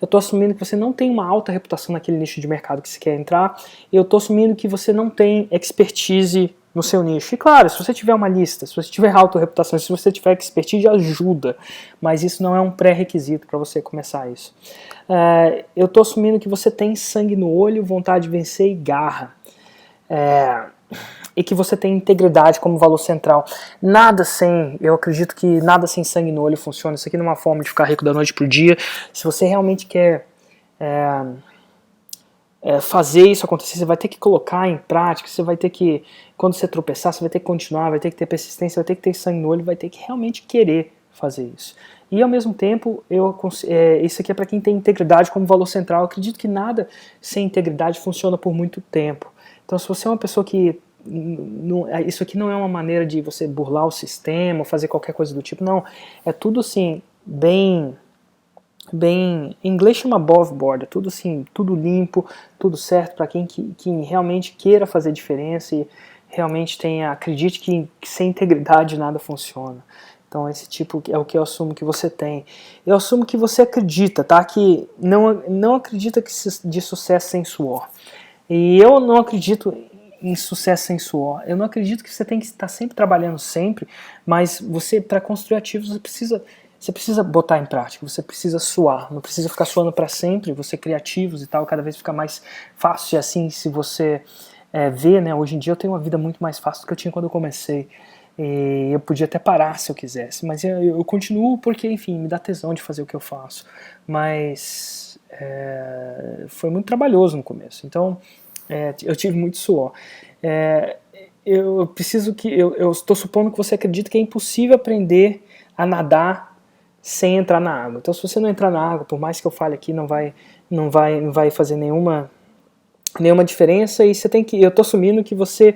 B: eu estou assumindo que você não tem uma alta reputação naquele nicho de mercado que você quer entrar, eu estou assumindo que você não tem expertise no seu nicho. E claro, se você tiver uma lista, se você tiver autorreputação, se você tiver expertise, ajuda. Mas isso não é um pré-requisito para você começar isso. Eu estou assumindo que você tem sangue no olho, vontade de vencer e garra. E que você tem integridade como valor central. Eu acredito que nada sem sangue no olho funciona. Isso aqui não é uma forma de ficar rico da noite pro dia. Se você realmente quer fazer isso acontecer, você vai ter que colocar em prática, você vai ter que, quando você tropeçar, você vai ter que continuar, vai ter que ter persistência, vai ter que ter sangue no olho, vai ter que realmente querer fazer isso. E ao mesmo tempo, isso aqui é para quem tem integridade como valor central. Eu acredito que nada sem integridade funciona por muito tempo. Então, se você é uma pessoa que isso aqui não é uma maneira de você burlar o sistema ou fazer qualquer coisa do tipo, não. É tudo assim, bem, em inglês chama above board, é tudo assim, tudo limpo, tudo certo para quem realmente queira fazer diferença e realmente acredite que sem integridade nada funciona. Então esse tipo é o que eu assumo que você tem. Eu assumo que você acredita, tá? Que não acredita de sucesso sem suor. E eu não acredito em sucesso sem suor. Eu não acredito que você tem que estar sempre trabalhando sempre, mas você, para construir ativos, você precisa botar em prática, você precisa suar, não precisa ficar suando para sempre, você criativos e tal, cada vez fica mais fácil. E assim, se você vê, né, hoje em dia eu tenho uma vida muito mais fácil do que eu tinha quando eu comecei. E eu podia até parar se eu quisesse, mas eu continuo porque, enfim, me dá tesão de fazer o que eu faço. Mas foi muito trabalhoso no começo, então eu tive muito suor. Eu estou supondo que você acredita que é impossível aprender a nadar sem entrar na água. Então, se você não entrar na água, por mais que eu fale aqui, não vai fazer nenhuma diferença. E eu estou assumindo que você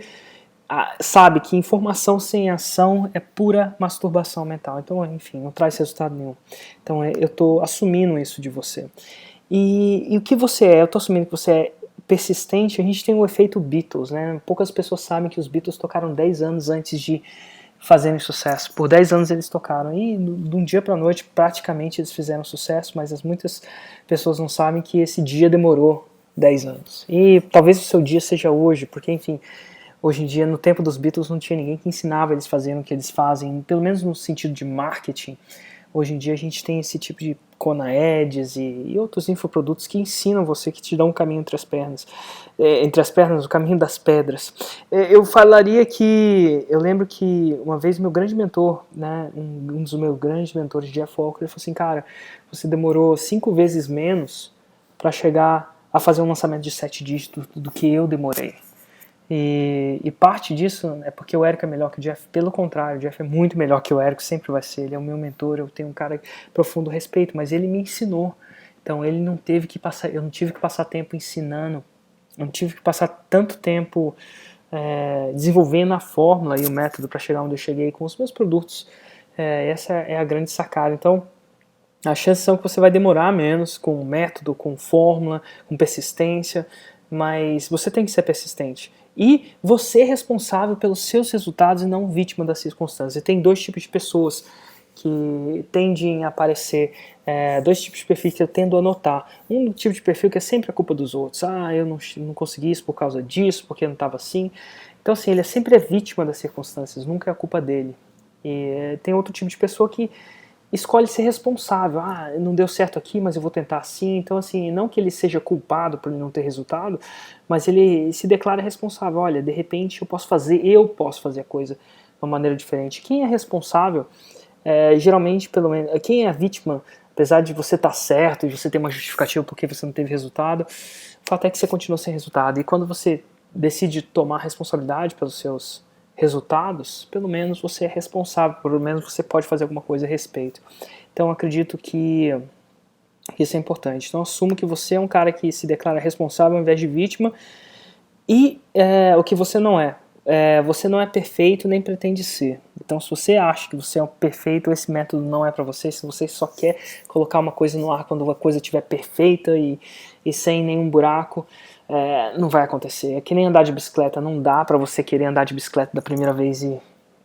B: sabe que informação sem ação é pura masturbação mental. Então, enfim, não traz resultado nenhum. Então, eu estou assumindo isso de você. E o que você é? Eu estou assumindo que você é persistente. A gente tem o efeito Beatles, né? Poucas pessoas sabem que os Beatles tocaram 10 anos antes de fazerem sucesso. Por 10 anos eles tocaram e de um dia para a noite praticamente eles fizeram sucesso, mas muitas pessoas não sabem que esse dia demorou 10 anos. E talvez o seu dia seja hoje, porque enfim, hoje em dia, no tempo dos Beatles, não tinha ninguém que ensinava eles fazerem o que eles fazem, pelo menos no sentido de marketing. Hoje em dia a gente tem esse tipo de Conaeds e outros infoprodutos que ensinam você, que te dão um caminho entre as pernas, o caminho das pedras. Eu falaria que, eu lembro que uma vez meu grande mentor, né, um dos meus grandes mentores, Jeff Walker, ele falou assim, cara, você demorou 5 vezes menos para chegar a fazer um lançamento de 7 dígitos do que eu demorei. E parte disso é porque o Érico é melhor que o Jeff. Pelo contrário, o Jeff é muito melhor que o Érico, sempre vai ser. Ele é o meu mentor, eu tenho um cara de profundo respeito, mas ele me ensinou. Então ele não teve que passar, eu não tive que passar tempo ensinando, eu não tive que passar tanto tempo desenvolvendo a fórmula e o método para chegar onde eu cheguei com os meus produtos. Essa é a grande sacada. Então as chances são que você vai demorar menos com método, com fórmula, com persistência, mas você tem que ser persistente. E você é responsável pelos seus resultados e não vítima das circunstâncias. E tem 2 tipos de pessoas que tendem a aparecer, 2 tipos de perfil que eu tendo a notar. Um tipo de perfil que é sempre a culpa dos outros. Eu não consegui isso por causa disso, porque não estava assim. Então assim, ele sempre é vítima das circunstâncias, nunca é a culpa dele. E tem outro tipo de pessoa que escolhe ser responsável. Não deu certo aqui, mas eu vou tentar assim. Então, assim, não que ele seja culpado por ele não ter resultado, mas ele se declara responsável. Olha, de repente eu posso fazer a coisa de uma maneira diferente. Quem é responsável, geralmente, pelo menos, quem é a vítima, apesar de você estar certo e você ter uma justificativa porque você não teve resultado, o fato é que você continua sem resultado. E quando você decide tomar responsabilidade pelos seus resultados, pelo menos você é responsável, pelo menos você pode fazer alguma coisa a respeito. Então acredito que isso é importante. Então assumo que você é um cara que se declara responsável ao invés de vítima, e o que você não é. Você não é perfeito nem pretende ser. Então se você acha que você é perfeito, esse método não é para você. Se você só quer colocar uma coisa no ar quando a coisa estiver perfeita e sem nenhum buraco, não vai acontecer. É que nem andar de bicicleta, não dá pra você querer andar de bicicleta da primeira vez e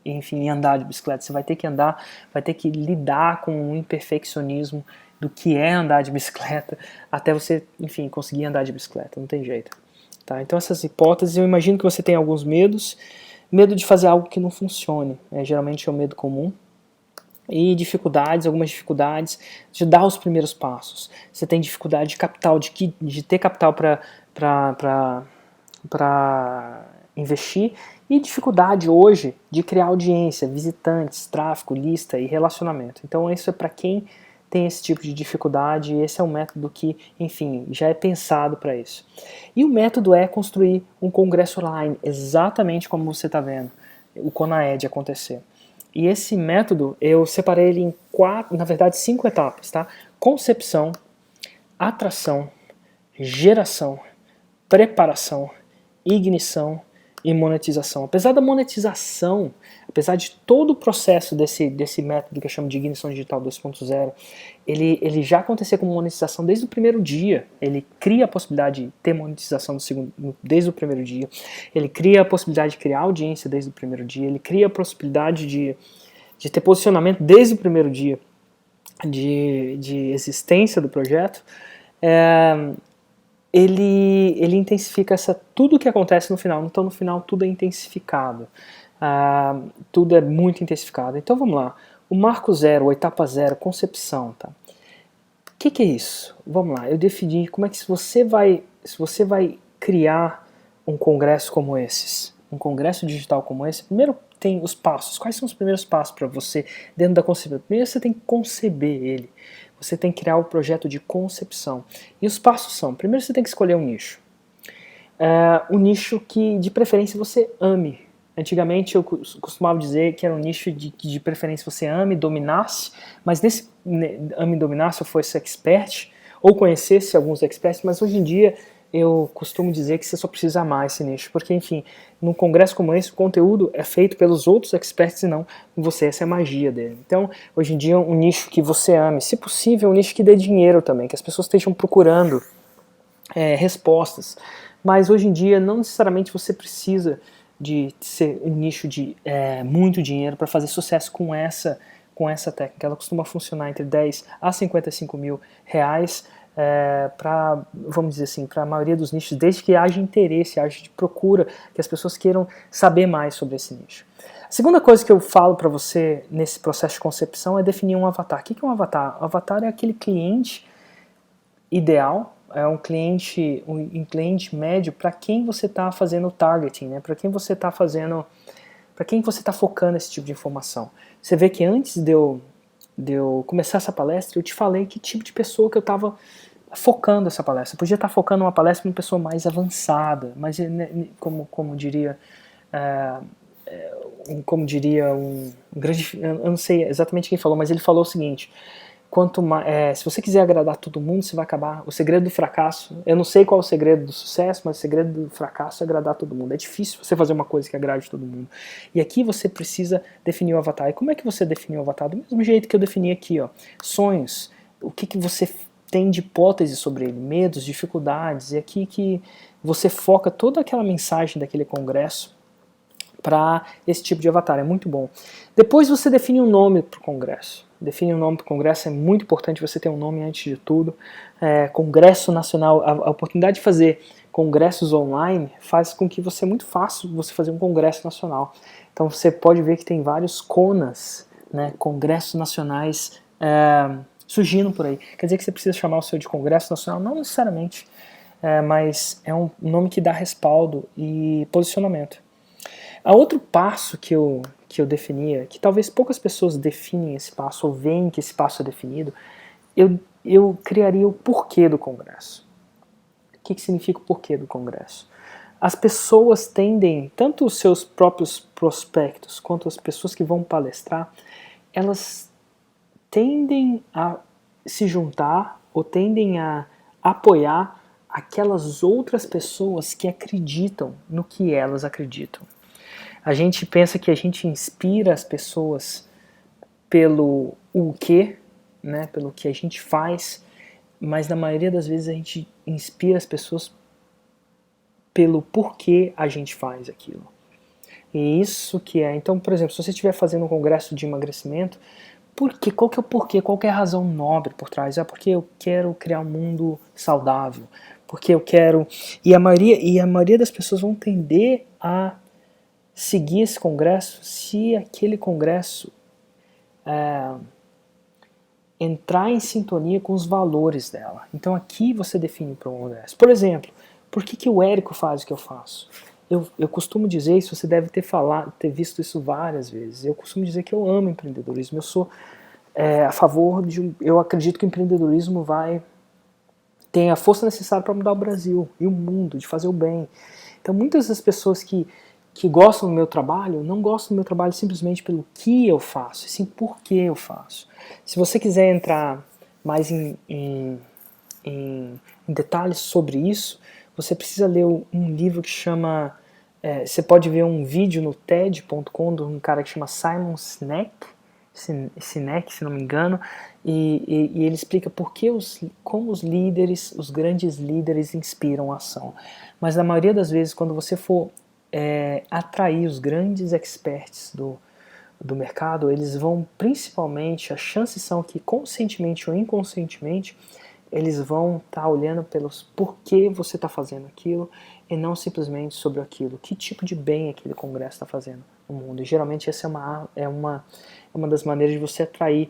B: enfim, andar de bicicleta. Você vai ter que andar, vai ter que lidar com o imperfeccionismo do que é andar de bicicleta até você, enfim, conseguir andar de bicicleta. Não tem jeito. Tá? Então essas hipóteses, eu imagino que você tem alguns medos, Medo de fazer algo que não funcione, geralmente é o medo comum. E dificuldades, algumas dificuldades de dar os primeiros passos. Você tem dificuldade de capital, de ter capital para investir, e dificuldade hoje de criar audiência, visitantes, tráfego, lista e relacionamento. Então isso é para quem tem esse tipo de dificuldade, e esse é um método que, enfim, já é pensado para isso. E o método é construir um congresso online, exatamente como você está vendo o CONAED acontecer. E esse método, eu separei ele em 5 etapas, tá? Concepção, atração, geração, preparação, ignição e monetização. Apesar da monetização, apesar de todo o processo desse método que eu chamo de ignição digital 2.0, ele já acontecer com monetização desde o primeiro dia. Ele cria a possibilidade de ter monetização desde o primeiro dia. Ele cria a possibilidade de criar audiência desde o primeiro dia. Ele cria a possibilidade de ter posicionamento desde o primeiro dia de existência do projeto. Ele intensifica tudo o que acontece no final. Então no final tudo é intensificado. Tudo é muito intensificado. Então vamos lá. O marco zero, a etapa zero, concepção. Tá? O que é isso? Vamos lá. Eu defini como é que se você vai criar um congresso como esses, um congresso digital como esse, primeiro tem os passos. Quais são os primeiros passos para você dentro da concepção? Primeiro você tem que conceber ele. Você tem que criar o projeto de concepção. E os passos são, primeiro você tem que escolher um nicho. Um nicho que de preferência você ame. Antigamente eu costumava dizer que era um nicho que de preferência você ame, dominasse, mas nesse ame e dominasse eu fosse expert, ou conhecesse alguns experts, mas hoje em dia eu costumo dizer que você só precisa amar esse nicho, porque enfim, num congresso como esse, o conteúdo é feito pelos outros experts e não você, essa é a magia dele. Então, hoje em dia, um nicho que você ame, se possível, um nicho que dê dinheiro também, que as pessoas estejam procurando respostas, mas hoje em dia não necessariamente você precisa de ser um nicho de muito dinheiro para fazer sucesso com essa técnica. Ela costuma funcionar entre 10 a 55 mil reais para, vamos dizer assim, para a maioria dos nichos, desde que haja interesse, haja de procura, que as pessoas queiram saber mais sobre esse nicho. A segunda coisa que eu falo para você nesse processo de concepção é definir um avatar. O que é um avatar? O avatar é aquele cliente ideal, é um cliente médio para quem você está fazendo o targeting, né? Para quem você está focando esse tipo de informação. Você vê que antes de eu começar essa palestra, eu te falei que tipo de pessoa que eu estava focando essa palestra. Eu podia estar focando uma palestra para uma pessoa mais avançada, mas como diria um grande, eu não sei exatamente quem falou, mas ele falou o seguinte: se você quiser agradar todo mundo, você vai acabar. O segredo do fracasso, eu não sei qual é o segredo do sucesso, mas o segredo do fracasso é agradar todo mundo. É difícil você fazer uma coisa que agrade todo mundo. E aqui você precisa definir o avatar. E como é que você definiu o avatar? Do mesmo jeito que eu defini aqui, ó. Sonhos, o que você tem de hipótese sobre ele, medos, dificuldades. E aqui que você foca toda aquela mensagem daquele congresso para esse tipo de avatar. É muito bom. Depois você define um nome para o congresso. Definir um nome para o congresso, é muito importante você ter um nome antes de tudo. Congresso Nacional, a oportunidade de fazer congressos online faz com que é muito fácil você fazer um congresso nacional. Então você pode ver que tem vários CONAs, né, congressos nacionais surgindo por aí. Quer dizer que você precisa chamar o seu de congresso nacional? Não necessariamente, mas é um nome que dá respaldo e posicionamento. A outro passo que eu definia, que talvez poucas pessoas definem esse passo, ou veem que esse passo é definido, eu criaria o porquê do congresso. O que significa o porquê do congresso? As pessoas tendem, tanto os seus próprios prospectos, quanto as pessoas que vão palestrar, elas tendem a se juntar, ou tendem a apoiar aquelas outras pessoas que acreditam no que elas acreditam. A gente pensa que a gente inspira as pessoas pelo o quê, né, pelo que a gente faz, mas na maioria das vezes a gente inspira as pessoas pelo porquê a gente faz aquilo. E isso que é... Então, por exemplo, se você estiver fazendo um congresso de emagrecimento, qual que é o porquê? Qual que é a razão nobre por trás? Porque eu quero criar um mundo saudável, porque eu quero... E a maioria das pessoas vão tender a seguir esse congresso se aquele congresso entrar em sintonia com os valores dela. Então aqui você define o congresso. Por exemplo, por que o Érico faz o que eu faço? Eu costumo dizer, isso você deve ter visto isso várias vezes, eu costumo dizer que eu amo empreendedorismo, eu sou a favor eu acredito que o empreendedorismo tem a força necessária para mudar o Brasil e o mundo, de fazer o bem. Então muitas das pessoas que gostam do meu trabalho, não gostam do meu trabalho simplesmente pelo que eu faço, e sim por que eu faço. Se você quiser entrar mais em detalhes sobre isso, você precisa ler um livro que chama... você pode ver um vídeo no TED.com de um cara que chama Simon Sinek, se não me engano, e ele explica como os líderes, os grandes líderes inspiram a ação. Mas na maioria das vezes, quando você for atrair os grandes experts do mercado, eles vão principalmente, as chances são que conscientemente ou inconscientemente, eles vão estar olhando pelos porquê você está fazendo aquilo e não simplesmente sobre aquilo. Que tipo de bem aquele congresso está fazendo no mundo. E geralmente essa é uma das maneiras de você atrair.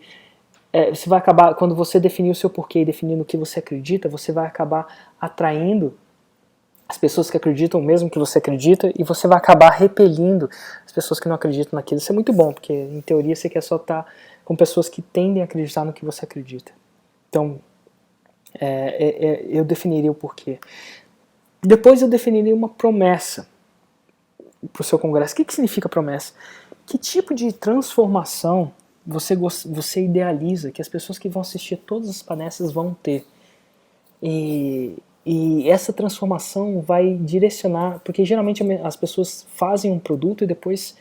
B: Você vai acabar, quando você definir o seu porquê e definir no que você acredita, você vai acabar atraindo as pessoas que acreditam mesmo que você acredita, e você vai acabar repelindo as pessoas que não acreditam naquilo. Isso é muito bom, porque em teoria você quer só estar com pessoas que tendem a acreditar no que você acredita. Então, eu definiria o porquê. Depois eu definiria uma promessa para o seu congresso. O que significa promessa? Que tipo de transformação você idealiza que as pessoas que vão assistir todas as palestras vão ter? E essa transformação vai direcionar, porque geralmente as pessoas fazem um produto e depois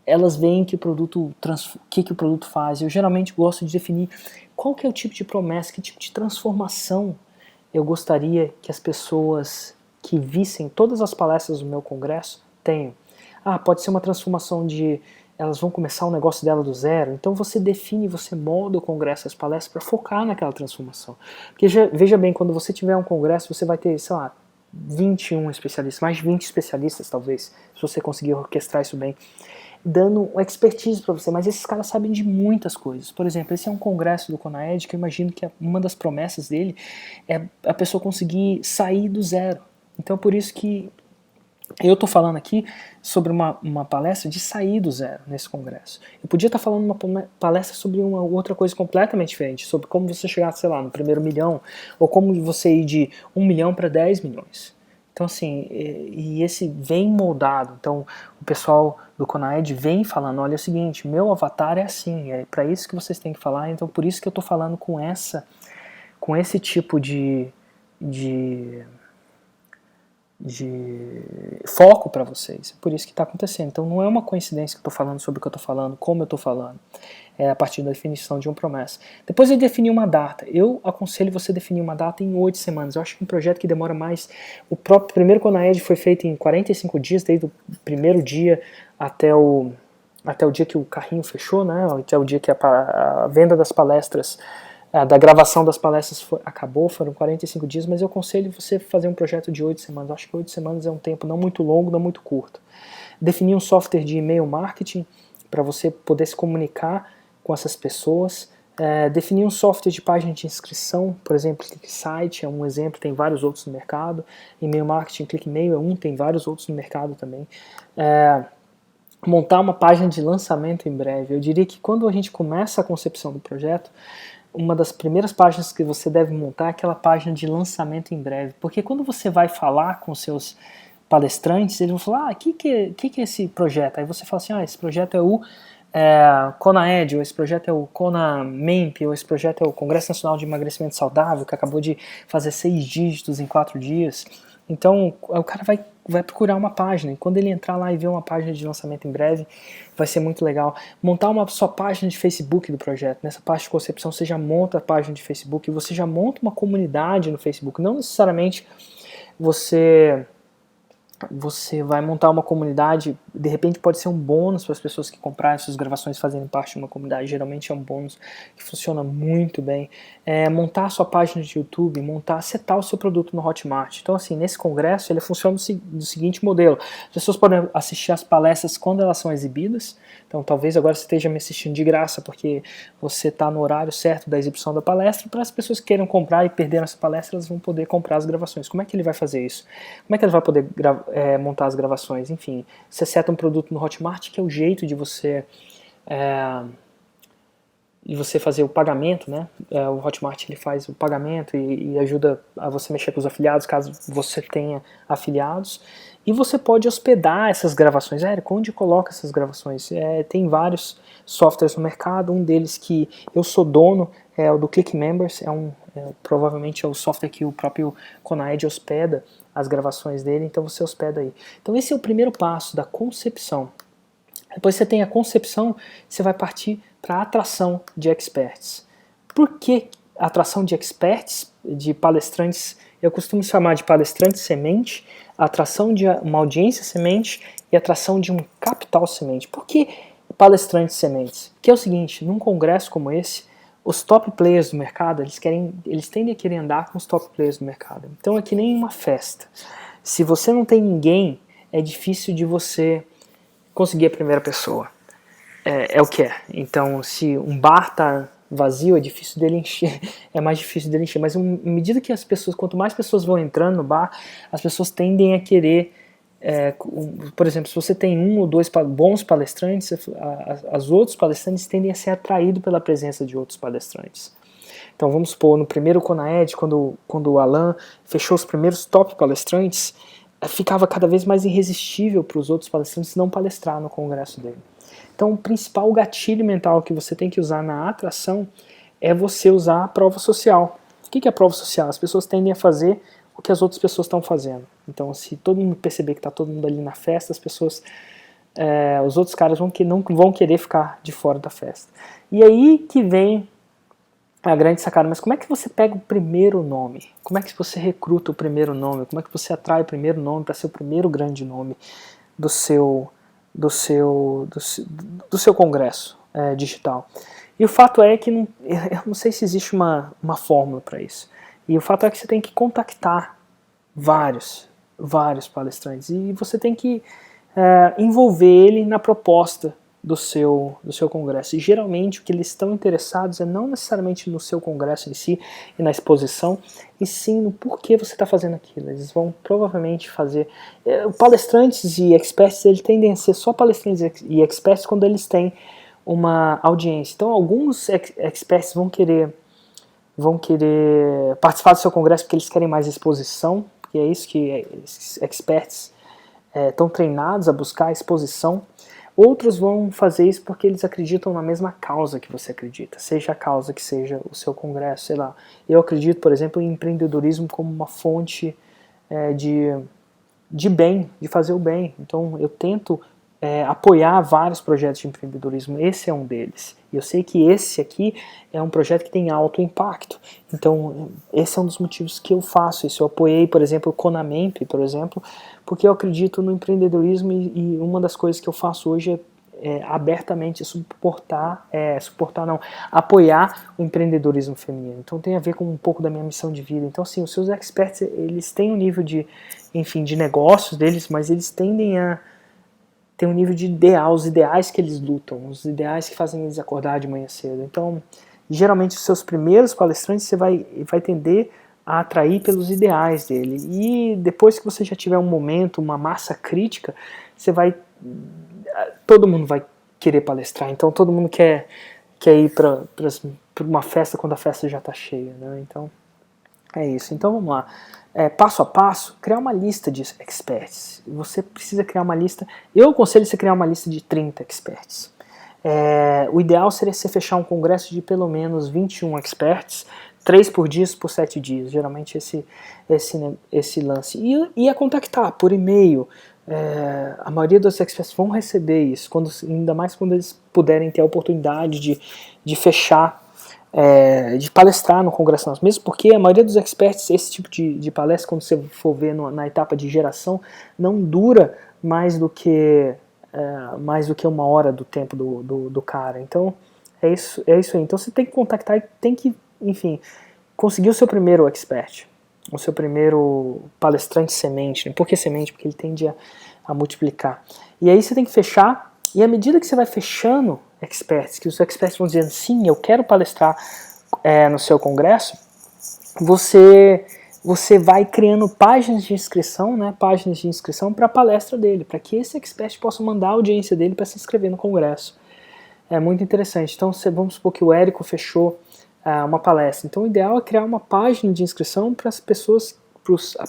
B: elas veem que o produto faz. Eu geralmente gosto de definir qual que é o tipo de promessa, que tipo de transformação eu gostaria que as pessoas que vissem todas as palestras do meu congresso tenham. Pode ser uma transformação de elas vão começar o negócio dela do zero, então você define, você molda o congresso, as palestras para focar naquela transformação. Porque veja bem, quando você tiver um congresso, você vai ter, sei lá, 21 especialistas, mais de 20 especialistas talvez, se você conseguir orquestrar isso bem, dando expertise para você, mas esses caras sabem de muitas coisas. Por exemplo, esse é um congresso do CONAED que eu imagino que uma das promessas dele é a pessoa conseguir sair do zero. Então por isso que eu estou falando aqui sobre uma palestra de sair do zero nesse congresso. Eu podia estar falando uma palestra sobre uma outra coisa completamente diferente, sobre como você chegar, sei lá, no primeiro milhão, ou como você ir de 1 milhão para 10 milhões. Então assim, e esse vem moldado. Então o pessoal do CONAED vem falando, olha, é o seguinte, meu avatar é assim, é para isso que vocês têm que falar, então por isso que eu estou falando com esse tipo de foco para vocês. É por isso que está acontecendo. Então não é uma coincidência que eu estou falando sobre o que eu estou falando, como eu estou falando. É a partir da definição de uma promessa. Depois eu defini uma data. Eu aconselho você definir uma data em 8 semanas. Eu acho que um projeto que demora mais... O próprio primeiro CONAED foi feito em 45 dias, desde o primeiro dia até o dia que o carrinho fechou, né? Até o dia que a venda das palestras, da gravação das palestras acabou, foram 45 dias, mas eu aconselho você fazer um projeto de 8 semanas. Eu acho que 8 semanas é um tempo não muito longo, não muito curto. Definir um software de e-mail marketing para você poder se comunicar com essas pessoas. Definir um software de página de inscrição, por exemplo, ClickSite é um exemplo, tem vários outros no mercado. E-mail marketing, ClickMail é um, tem vários outros no mercado também. Montar uma página de lançamento em breve. Eu diria que quando a gente começa a concepção do projeto, uma das primeiras páginas que você deve montar é aquela página de lançamento em breve. Porque quando você vai falar com seus palestrantes, eles vão falar, que é esse projeto? Aí você fala assim, esse projeto é o CONAED, ou esse projeto é o CONAMEMP, ou esse projeto é o Congresso Nacional de Emagrecimento Saudável, que acabou de fazer 6 dígitos em 4 dias. Então o cara vai procurar uma página, e quando ele entrar lá e ver uma página de lançamento em breve, vai ser muito legal. Montar uma só página de Facebook do projeto. Nessa parte de concepção você já monta a página de Facebook, e você já monta uma comunidade no Facebook. Não necessariamente você vai montar uma comunidade de repente pode ser um bônus para as pessoas que comprarem suas gravações e fazerem parte de uma comunidade. Geralmente é um bônus que funciona muito bem. Montar a sua página de YouTube, setar o seu produto no Hotmart. Então, assim, nesse congresso ele funciona do seguinte modelo: as pessoas podem assistir as palestras quando elas são exibidas. Então, talvez agora você esteja me assistindo de graça porque você está no horário certo da exibição da palestra. Para as pessoas que queiram comprar e perderam essa palestra, elas vão poder comprar as gravações. Como é que ele vai fazer isso? Como é que ele vai poder montar as gravações? Enfim, você seta um produto no Hotmart, que é o jeito de você fazer o pagamento, né? O Hotmart ele faz o pagamento e ajuda a você mexer com os afiliados, caso você tenha afiliados. E você pode hospedar essas gravações. Érico, onde coloca essas gravações? Tem vários softwares no mercado, um deles que eu sou dono é o do ClickMembers, provavelmente é o software que o próprio Conaed hospeda as gravações dele, então você hospeda aí. Então esse é o primeiro passo da concepção. Depois você tem a concepção, você vai partir para a atração de experts. Por que atração de experts, de palestrantes? Eu costumo chamar de palestrante semente, atração de uma audiência semente e atração de um capital semente. Por que palestrantes sementes? Que é o seguinte, num congresso como esse, os top players do mercado, eles tendem a querer andar com os top players do mercado. Então é que nem uma festa. Se você não tem ninguém, é difícil de você conseguir a primeira pessoa. É o que é. Então, se um bar está vazio, é difícil dele encher, é mais difícil dele encher. Mas à medida que quanto mais pessoas vão entrando no bar, as pessoas tendem a querer, por exemplo, se você tem um ou dois bons palestrantes, os outros palestrantes tendem a ser atraídos pela presença de outros palestrantes. Então vamos supor, no primeiro Conaed, quando o Alan fechou os primeiros top palestrantes, ficava cada vez mais irresistível para os outros palestrantes não palestrar no congresso dele. Então o principal gatilho mental que você tem que usar na atração é você usar a prova social. O que é a prova social? As pessoas tendem a fazer o que as outras pessoas estão fazendo. Então se todo mundo perceber que está todo mundo ali na festa, os outros caras não vão querer ficar de fora da festa. E aí que vem a grande sacada. Mas como é que você pega o primeiro nome? Como é que você recruta o primeiro nome? Como é que você atrai o primeiro nome para ser o primeiro grande nome do seu congresso digital? E o fato é que eu não sei se existe uma fórmula para isso. E o fato é que você tem que contactar vários palestrantes e você tem que envolver ele na proposta do seu congresso. E geralmente o que eles estão interessados é não necessariamente no seu congresso em si e na exposição, e sim no porquê você está fazendo aquilo. Eles vão provavelmente fazer... palestrantes e experts, eles tendem a ser só palestrantes e experts quando eles têm uma audiência. Então alguns experts vão querer participar do seu congresso porque eles querem mais exposição, porque é isso que experts estão treinados a buscar, exposição. Outros vão fazer isso porque eles acreditam na mesma causa que você acredita, seja a causa que seja o seu congresso, sei lá. Eu acredito, por exemplo, em empreendedorismo como uma fonte de bem, de fazer o bem. Então eu tento apoiar vários projetos de empreendedorismo, esse é um deles. E eu sei que esse aqui é um projeto que tem alto impacto. Então esse é um dos motivos que eu faço isso. Eu apoiei, por exemplo, o Conamemp, por exemplo, porque eu acredito no empreendedorismo e uma das coisas que eu faço hoje é abertamente apoiar o empreendedorismo feminino. Então tem a ver com um pouco da minha missão de vida. Então assim, os seus experts, eles têm um nível de negócios deles, mas eles tendem a ter um nível de os ideais que eles lutam, os ideais que fazem eles acordar de manhã cedo. Então, geralmente os seus primeiros palestrantes você vai tender a atrair pelos ideais dele. E depois que você já tiver um momento, uma massa crítica, todo mundo vai querer palestrar. Então todo mundo quer ir para uma festa quando a festa já está cheia, né? Então é isso. Então vamos lá. Passo a passo, criar uma lista de experts. Você precisa criar uma lista. Eu aconselho você criar uma lista de 30 experts. O ideal seria você fechar um congresso de pelo menos 21 experts, 3 por dia por 7 dias. Geralmente esse lance. E a contactar por e-mail. A maioria dos experts vão receber isso, ainda mais quando eles puderem ter a oportunidade de fechar, de palestrar no congresso nosso. Mesmo porque a maioria dos experts, esse tipo de palestra, quando você for ver na etapa de geração, não dura mais do que mais do que 1 hora do tempo do cara. Então, é isso aí. Então, você tem que contactar e tem que, enfim, conseguir o seu primeiro expert, o seu primeiro palestrante semente. Né? Por que semente? Porque ele tende a multiplicar. E aí você tem que fechar, e à medida que você vai fechando experts, que os experts vão dizendo, sim, eu quero palestrar no seu congresso, você vai criando páginas de inscrição, né, para a palestra dele, para que esse expert possa mandar a audiência dele para se inscrever no congresso. É muito interessante. Então, vamos supor que o Érico fechou uma palestra. Então, o ideal é criar uma página de inscrição para as pessoas,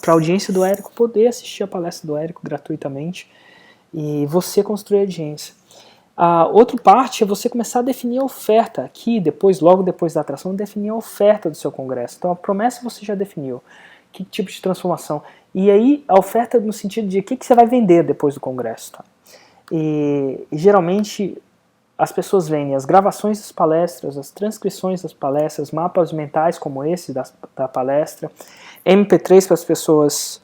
B: para a audiência do Érico poder assistir a palestra do Érico gratuitamente e você construir a audiência. A outra parte é você começar a definir a oferta. Aqui, logo depois da atração, definir a oferta do seu congresso. Então, a promessa você já definiu. Que tipo de transformação? E aí, a oferta no sentido de o que você vai vender depois do congresso. Tá? E geralmente, as pessoas vendem as gravações das palestras, as transcrições das palestras, mapas mentais como esse da palestra, MP3 para as pessoas,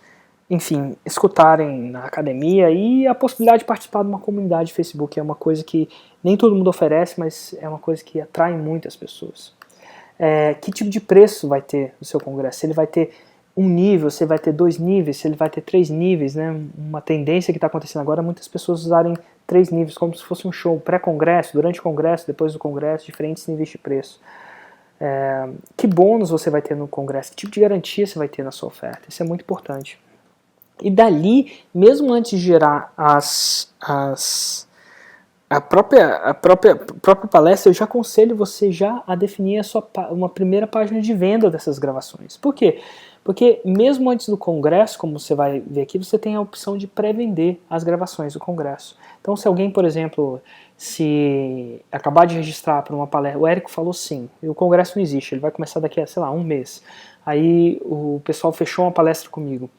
B: enfim, escutarem na academia, e a possibilidade de participar de uma comunidade de Facebook é uma coisa que nem todo mundo oferece, mas é uma coisa que atrai muitas pessoas. Que tipo de preço vai ter o seu congresso? Se ele vai ter 1 nível, se ele vai ter 2 níveis, se ele vai ter 3 níveis, né? Uma tendência que está acontecendo agora é muitas pessoas usarem 3 níveis, como se fosse um show pré-congresso, durante o congresso, depois do congresso, diferentes níveis de preço. Que bônus você vai ter no congresso? Que tipo de garantia você vai ter na sua oferta? Isso é muito importante. E dali, mesmo antes de gerar a própria palestra, eu já aconselho você já a definir uma primeira página de venda dessas gravações. Por quê? Porque mesmo antes do congresso, como você vai ver aqui, você tem a opção de pré-vender as gravações do congresso. Então, se alguém, por exemplo, se acabar de registrar para uma palestra, o Érico falou sim, e o congresso não existe, ele vai começar daqui a, sei lá, 1 mês. Aí o pessoal fechou uma palestra comigo.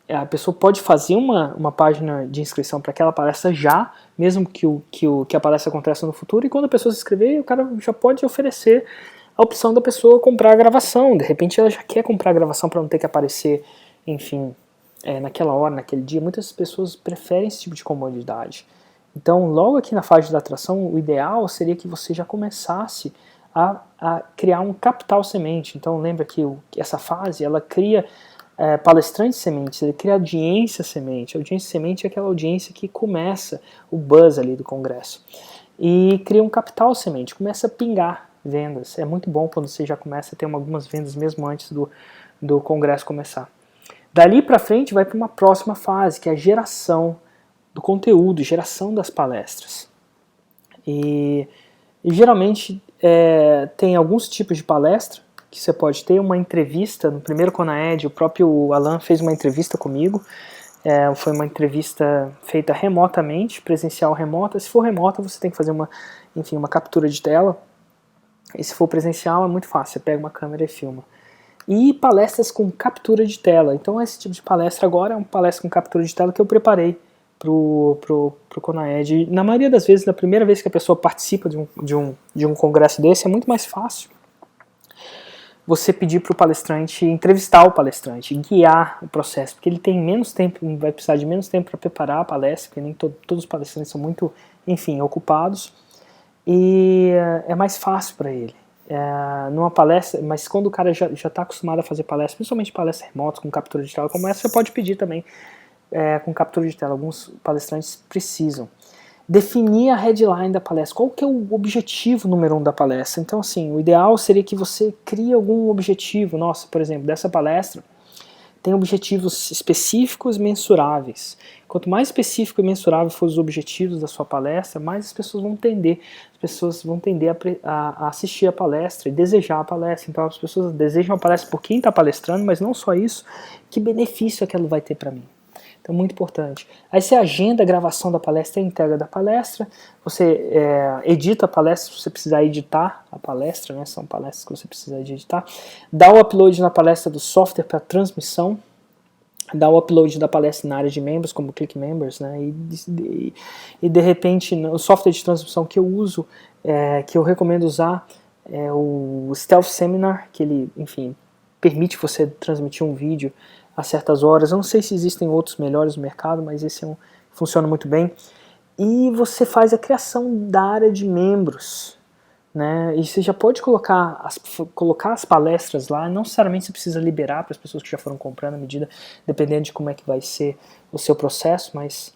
B: A pessoa pode fazer uma página de inscrição para aquela palestra já, mesmo que a palestra aconteça no futuro, e quando a pessoa se inscrever, o cara já pode oferecer a opção da pessoa comprar a gravação. De repente ela já quer comprar a gravação para não ter que aparecer, enfim, naquela hora, naquele dia. Muitas pessoas preferem esse tipo de comodidade. Então, logo aqui na fase da atração, o ideal seria que você já começasse a criar um capital semente. Então, lembra que essa fase, ela cria palestrantes sementes, ele cria audiência semente. A audiência semente é aquela audiência que começa o buzz ali do congresso. E cria um capital semente, começa a pingar vendas. É muito bom quando você já começa a ter algumas vendas mesmo antes do congresso começar. Dali para frente vai para uma próxima fase, que é a geração do conteúdo, geração das palestras. E geralmente tem alguns tipos de palestra que você pode ter. Uma entrevista, no primeiro Conaed, o próprio Alan fez uma entrevista comigo. Foi uma entrevista feita remotamente, presencial remota. Se for remota, você tem que fazer uma captura de tela. E se for presencial, é muito fácil, você pega uma câmera e filma. E palestras com captura de tela. Então esse tipo de palestra agora é uma palestra com captura de tela que eu preparei pro Conaed. Na maioria das vezes, na primeira vez que a pessoa participa de um congresso desse, é muito mais fácil você pedir para o palestrante, entrevistar o palestrante, guiar o processo, porque ele tem menos tempo, vai precisar de menos tempo para preparar a palestra, porque nem todos os palestrantes são muito, enfim, ocupados, e é mais fácil para ele. Numa palestra, mas quando o cara já está acostumado a fazer palestra, principalmente palestras remotas com captura de tela como essa, você pode pedir também com captura de tela. Alguns palestrantes precisam. Definir a headline da palestra. Qual que é o objetivo número 1 da palestra? Então, assim, o ideal seria que você crie algum objetivo. Nossa, por exemplo, dessa palestra tem objetivos específicos e mensuráveis. Quanto mais específico e mensurável for os objetivos da sua palestra, mais as pessoas vão tender. As pessoas vão tender a assistir a palestra e desejar a palestra. Então, as pessoas desejam a palestra por quem está palestrando, mas não só isso, que benefício aquilo vai ter para mim. Então, muito importante. Aí você agenda a gravação da palestra e a entrega da palestra. Você edita a palestra se você precisar editar a palestra, né? São palestras que você precisa de editar. Dá o upload na palestra do software para transmissão. Dá o upload da palestra na área de membros, como o Click Members, né? E de repente, o software de transmissão que eu uso, que eu recomendo usar, é o Stealth Seminar, que ele, enfim, permite você transmitir um vídeo a certas horas. Eu não sei se existem outros melhores no mercado, mas esse é um funciona muito bem. E você faz a criação da área de membros, né? E você já pode colocar as palestras lá, não necessariamente você precisa liberar para as pessoas que já foram comprando à medida, dependendo de como é que vai ser o seu processo, mas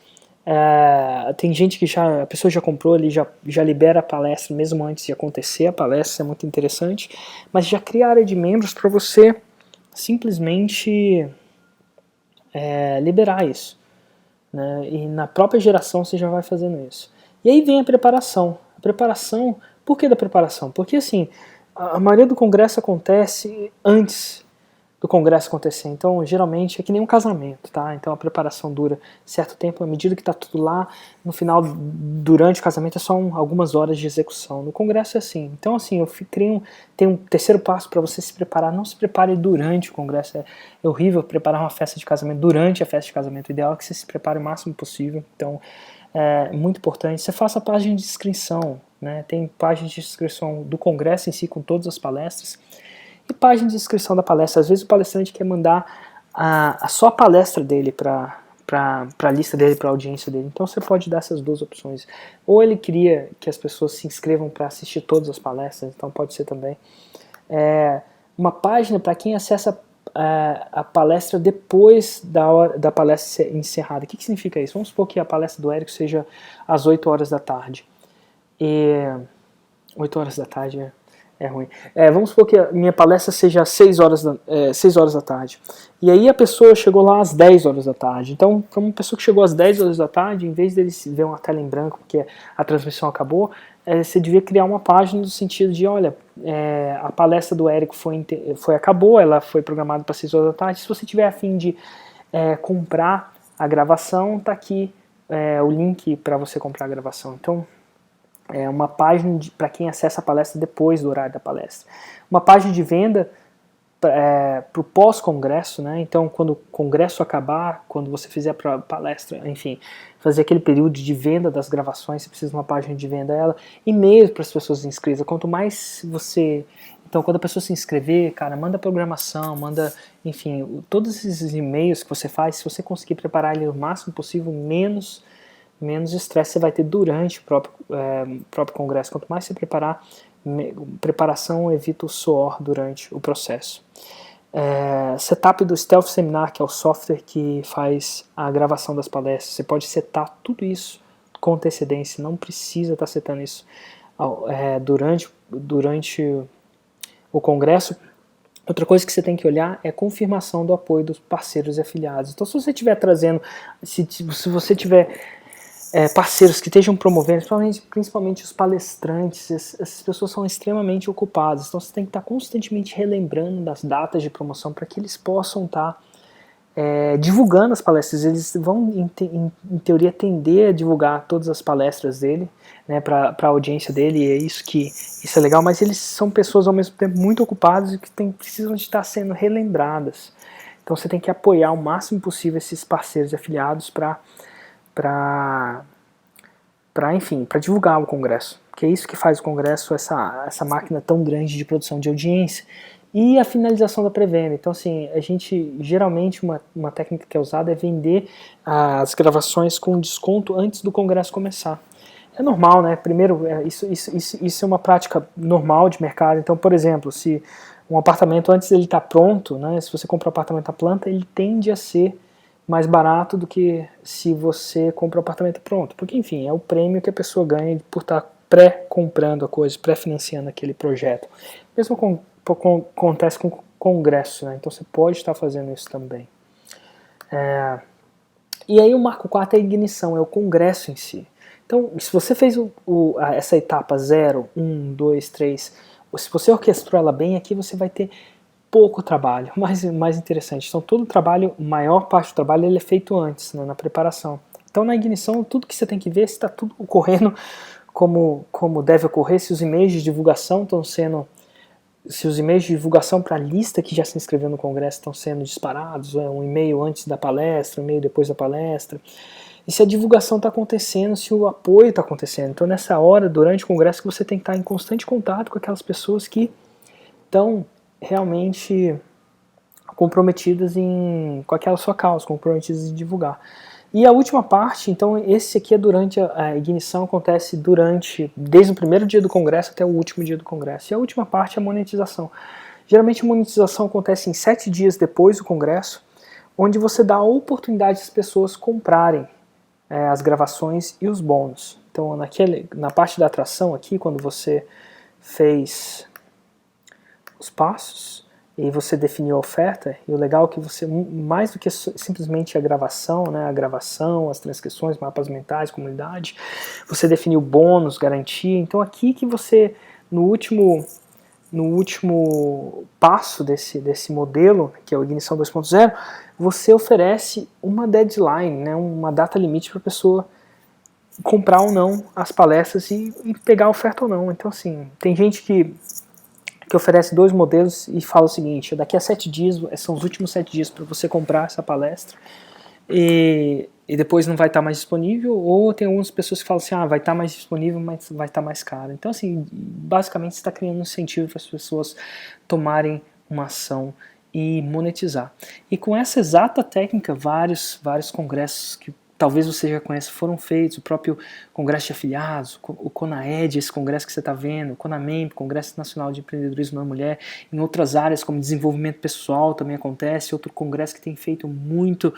B: tem gente que a pessoa já comprou, ele já libera a palestra mesmo antes de acontecer a palestra, é muito interessante, mas já cria a área de membros para você simplesmente liberar isso, né? E na própria geração você já vai fazendo isso. E aí vem a preparação. A preparação, por que da preparação? Porque assim, a maioria do congresso acontece antes do congresso acontecer, então geralmente é que nem um casamento, tá? Então a preparação dura certo tempo, à medida que está tudo lá, no final, durante o casamento é só algumas horas de execução. No congresso é assim. Então assim, tem um terceiro passo para você se preparar. Não se prepare durante o congresso, é horrível preparar uma festa de casamento durante a festa de casamento. O ideal é que você se prepare o máximo possível. Então é muito importante, você faça a página de inscrição, né? Tem página de inscrição do congresso em si com todas as palestras, e página de inscrição da palestra. Às vezes o palestrante quer mandar só a palestra dele para a lista dele, para a audiência dele. Então você pode dar essas duas opções. Ou ele queria que as pessoas se inscrevam para assistir todas as palestras, então pode ser também. Uma página para quem acessa a palestra depois da palestra ser encerrada. O que significa isso? Vamos supor que a palestra do Érico seja às 8 horas da tarde. 8 horas da tarde é ruim. Vamos supor que a minha palestra seja às 6 horas da tarde. E aí a pessoa chegou lá às 10 horas da tarde. Então, para uma pessoa que chegou às 10 horas da tarde, em vez dele ver uma tela em branco porque a transmissão acabou, você devia criar uma página no sentido de, olha, a palestra do Érico acabou, ela foi programada para 6 horas da tarde. Se você tiver a fim de comprar a gravação, tá aqui o link para você comprar a gravação. Então, uma página para quem acessa a palestra depois do horário da palestra. Uma página de venda para o pós-congresso, né? Então, quando o congresso acabar, quando você fizer a palestra, enfim, fazer aquele período de venda das gravações, você precisa de uma página de venda dela, e-mails para as pessoas inscritas. Quanto mais você... Então, quando a pessoa se inscrever, cara, manda programação, manda, enfim, todos esses e-mails que você faz, se você conseguir preparar ele o máximo possível, menos estresse você vai ter durante o próprio congresso. Quanto mais você preparar, preparação evita o suor durante o processo. Setup do Stealth Seminar, que é o software que faz a gravação das palestras. Você pode setar tudo isso com antecedência, não precisa estar setando isso durante o congresso. Outra coisa que você tem que olhar é a confirmação do apoio dos parceiros e afiliados. Então, se você estiver trazendo, se você tiver parceiros que estejam promovendo, principalmente os palestrantes, essas pessoas são extremamente ocupadas, então você tem que estar constantemente relembrando das datas de promoção para que eles possam estar divulgando as palestras. Eles vão, em teoria, tender a divulgar todas as palestras dele, né, para a audiência dele, e isso é legal, mas eles são pessoas ao mesmo tempo muito ocupadas e que precisam de estar sendo relembradas. Então você tem que apoiar o máximo possível esses parceiros e afiliados para divulgar o congresso, que é isso que faz o congresso, essa máquina tão grande de produção de audiência. E a finalização da pré-venda. Então, assim, a gente, geralmente, uma técnica que é usada é vender as gravações com desconto antes do congresso começar. É normal, né? Primeiro, isso é uma prática normal de mercado. Então, por exemplo, se um apartamento, antes dele estar pronto, né, se você compra um apartamento à planta, ele tende a ser mais barato do que se você compra o apartamento pronto. Porque, enfim, é o prêmio que a pessoa ganha por estar pré-comprando a coisa, pré-financiando aquele projeto. Mesmo acontece com o congresso, né? Então você pode estar fazendo isso também. E aí o marco 4 é a ignição, é o congresso em si. Então, se você fez essa etapa 0, 1, 2, 3, se você orquestrou ela bem, aqui você vai ter pouco trabalho, mais interessante. Então todo o trabalho, maior parte do trabalho, ele é feito antes, né, na preparação. Então na ignição, tudo que você tem que ver se está tudo ocorrendo como deve ocorrer, se os e-mails de divulgação estão sendo, se os e-mails de divulgação para a lista que já se inscreveu no congresso estão sendo disparados, um e-mail antes da palestra, um e-mail depois da palestra, e se a divulgação está acontecendo, se o apoio está acontecendo. Então nessa hora, durante o congresso, que você tem que estar em constante contato com aquelas pessoas que estão realmente comprometidas com aquela sua causa, comprometidas em divulgar. E a última parte, então esse aqui é durante a ignição, acontece desde o primeiro dia do congresso até o último dia do congresso. E a última parte é a monetização. Geralmente a monetização acontece em 7 dias depois do congresso, onde você dá a oportunidade das pessoas comprarem as gravações e os bônus. Então na parte da atração aqui, quando você fez os passos e você definiu a oferta, e o legal é que você, mais do que simplesmente a gravação, né, as transcrições, mapas mentais, comunidade, você definiu bônus, garantia. Então aqui que você, no último passo desse modelo, que é a ignição 2.0, você oferece uma deadline, né, uma data limite para a pessoa comprar ou não as palestras e pegar a oferta ou não. Então assim, tem gente que oferece 2 modelos e fala o seguinte: daqui a 7 dias, são os últimos 7 dias para você comprar essa palestra e depois não vai estar mais disponível, ou tem algumas pessoas que falam assim, vai estar mais disponível, mas vai estar mais caro. Então assim, basicamente você está criando um incentivo para as pessoas tomarem uma ação e monetizar. E com essa exata técnica, vários congressos que talvez você já conheça foram feitos, o próprio Congresso de Afiliados, o CONAED, esse congresso que você está vendo, o CONAMEMP, Congresso Nacional de Empreendedorismo da Mulher, em outras áreas como desenvolvimento pessoal também acontece, outro congresso que tem feito muito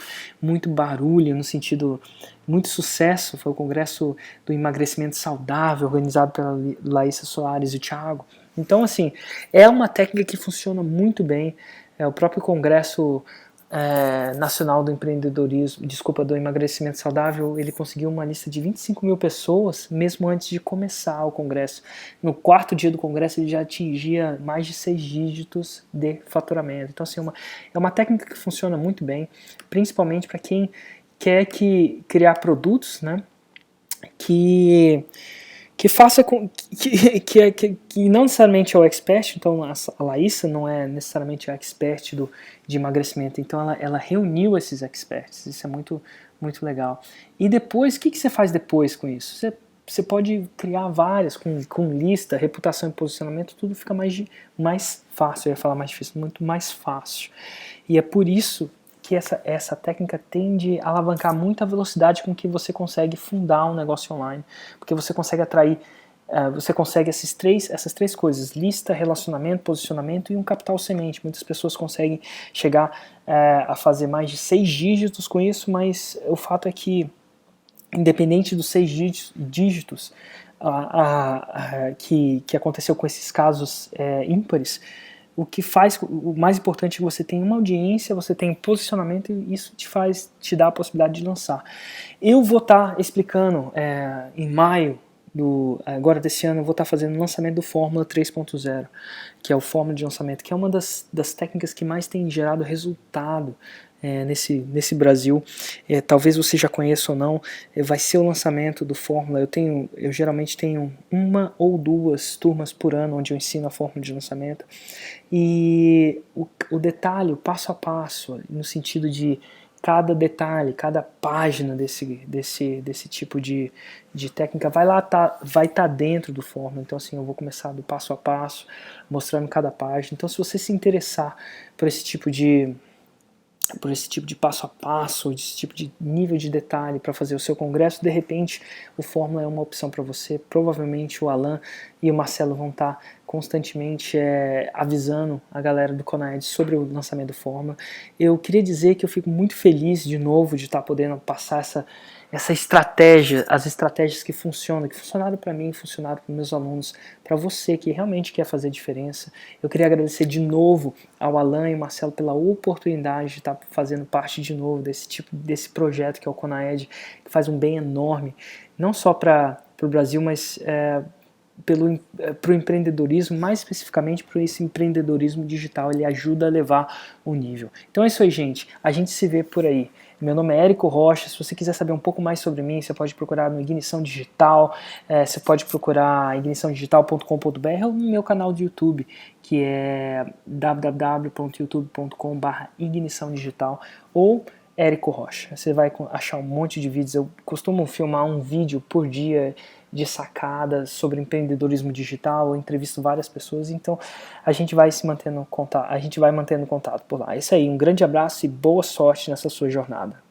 B: barulho, no sentido, muito sucesso, foi o Congresso do Emagrecimento Saudável, organizado pela Laísa Soares e o Thiago. Então assim, é uma técnica que funciona muito bem, o próprio Congresso Nacional do Empreendedorismo, do Emagrecimento Saudável, ele conseguiu uma lista de 25 mil pessoas, mesmo antes de começar o congresso. No 4º dia do congresso, ele já atingia mais de 6 dígitos de faturamento. Então, assim, é uma técnica que funciona muito bem, principalmente para quem quer criar produtos, né, que faça que não necessariamente é o expert. Então a Laísa não é necessariamente a expert de emagrecimento, então ela reuniu esses experts, isso é muito legal. E depois, o que você faz depois com isso? Você pode criar várias, com lista, reputação e posicionamento, tudo fica mais fácil, eu ia falar mais difícil, muito mais fácil. E é por isso que essa técnica tende a alavancar muito a velocidade com que você consegue fundar um negócio online, porque você consegue atrair, você consegue essas três coisas: lista, relacionamento, posicionamento e um capital semente. Muitas pessoas conseguem chegar a fazer mais de 6 dígitos com isso, mas o fato é que, independente dos 6 dígitos que aconteceu com esses casos ímpares, o mais importante é que você tem uma audiência, você tem um posicionamento, e isso te dá a possibilidade de lançar. Eu vou estar explicando em maio agora desse ano, eu vou estar fazendo o lançamento do Fórmula 3.0, que é o Fórmula de lançamento, que é uma das técnicas que mais tem gerado resultado nesse Brasil. Talvez você já conheça ou não, vai ser o lançamento do Fórmula. Eu geralmente tenho 1 ou 2 turmas por ano onde eu ensino a Fórmula de lançamento, e o detalhe, o passo a passo, no sentido de cada detalhe, cada página desse tipo de técnica vai estar dentro do Fórmula. Então assim, eu vou começar do passo a passo, mostrando cada página. Então se você se interessar por esse tipo de passo a passo, esse tipo de nível de detalhe para fazer o seu congresso, de repente o Fórmula é uma opção para você. Provavelmente o Alan e o Marcelo vão estar constantemente avisando a galera do CONAED sobre o lançamento do Fórmula. Eu queria dizer que eu fico muito feliz de novo de estar podendo passar essa estratégia, as estratégias que funcionaram para mim, funcionaram para meus alunos, para você que realmente quer fazer diferença. Eu queria agradecer de novo ao Alan e ao Marcelo pela oportunidade de estar fazendo parte de novo desse projeto que é o CONAED, que faz um bem enorme, não só para o Brasil, mas para o empreendedorismo, mais especificamente para esse empreendedorismo digital. Ele ajuda a levar o nível. Então é isso aí, gente. A gente se vê por aí. Meu nome é Érico Rocha. Se você quiser saber um pouco mais sobre mim, você pode procurar no Ignição Digital, você pode procurar igniçãodigital.com.br ou no meu canal de YouTube, que é www.youtube.com/igniçãodigital, ou Érico Rocha. Você vai achar um monte de vídeos. Eu costumo filmar um vídeo por dia de sacadas sobre empreendedorismo digital. Eu entrevisto várias pessoas, então a gente vai mantendo contato por lá. É isso aí, um grande abraço e boa sorte nessa sua jornada.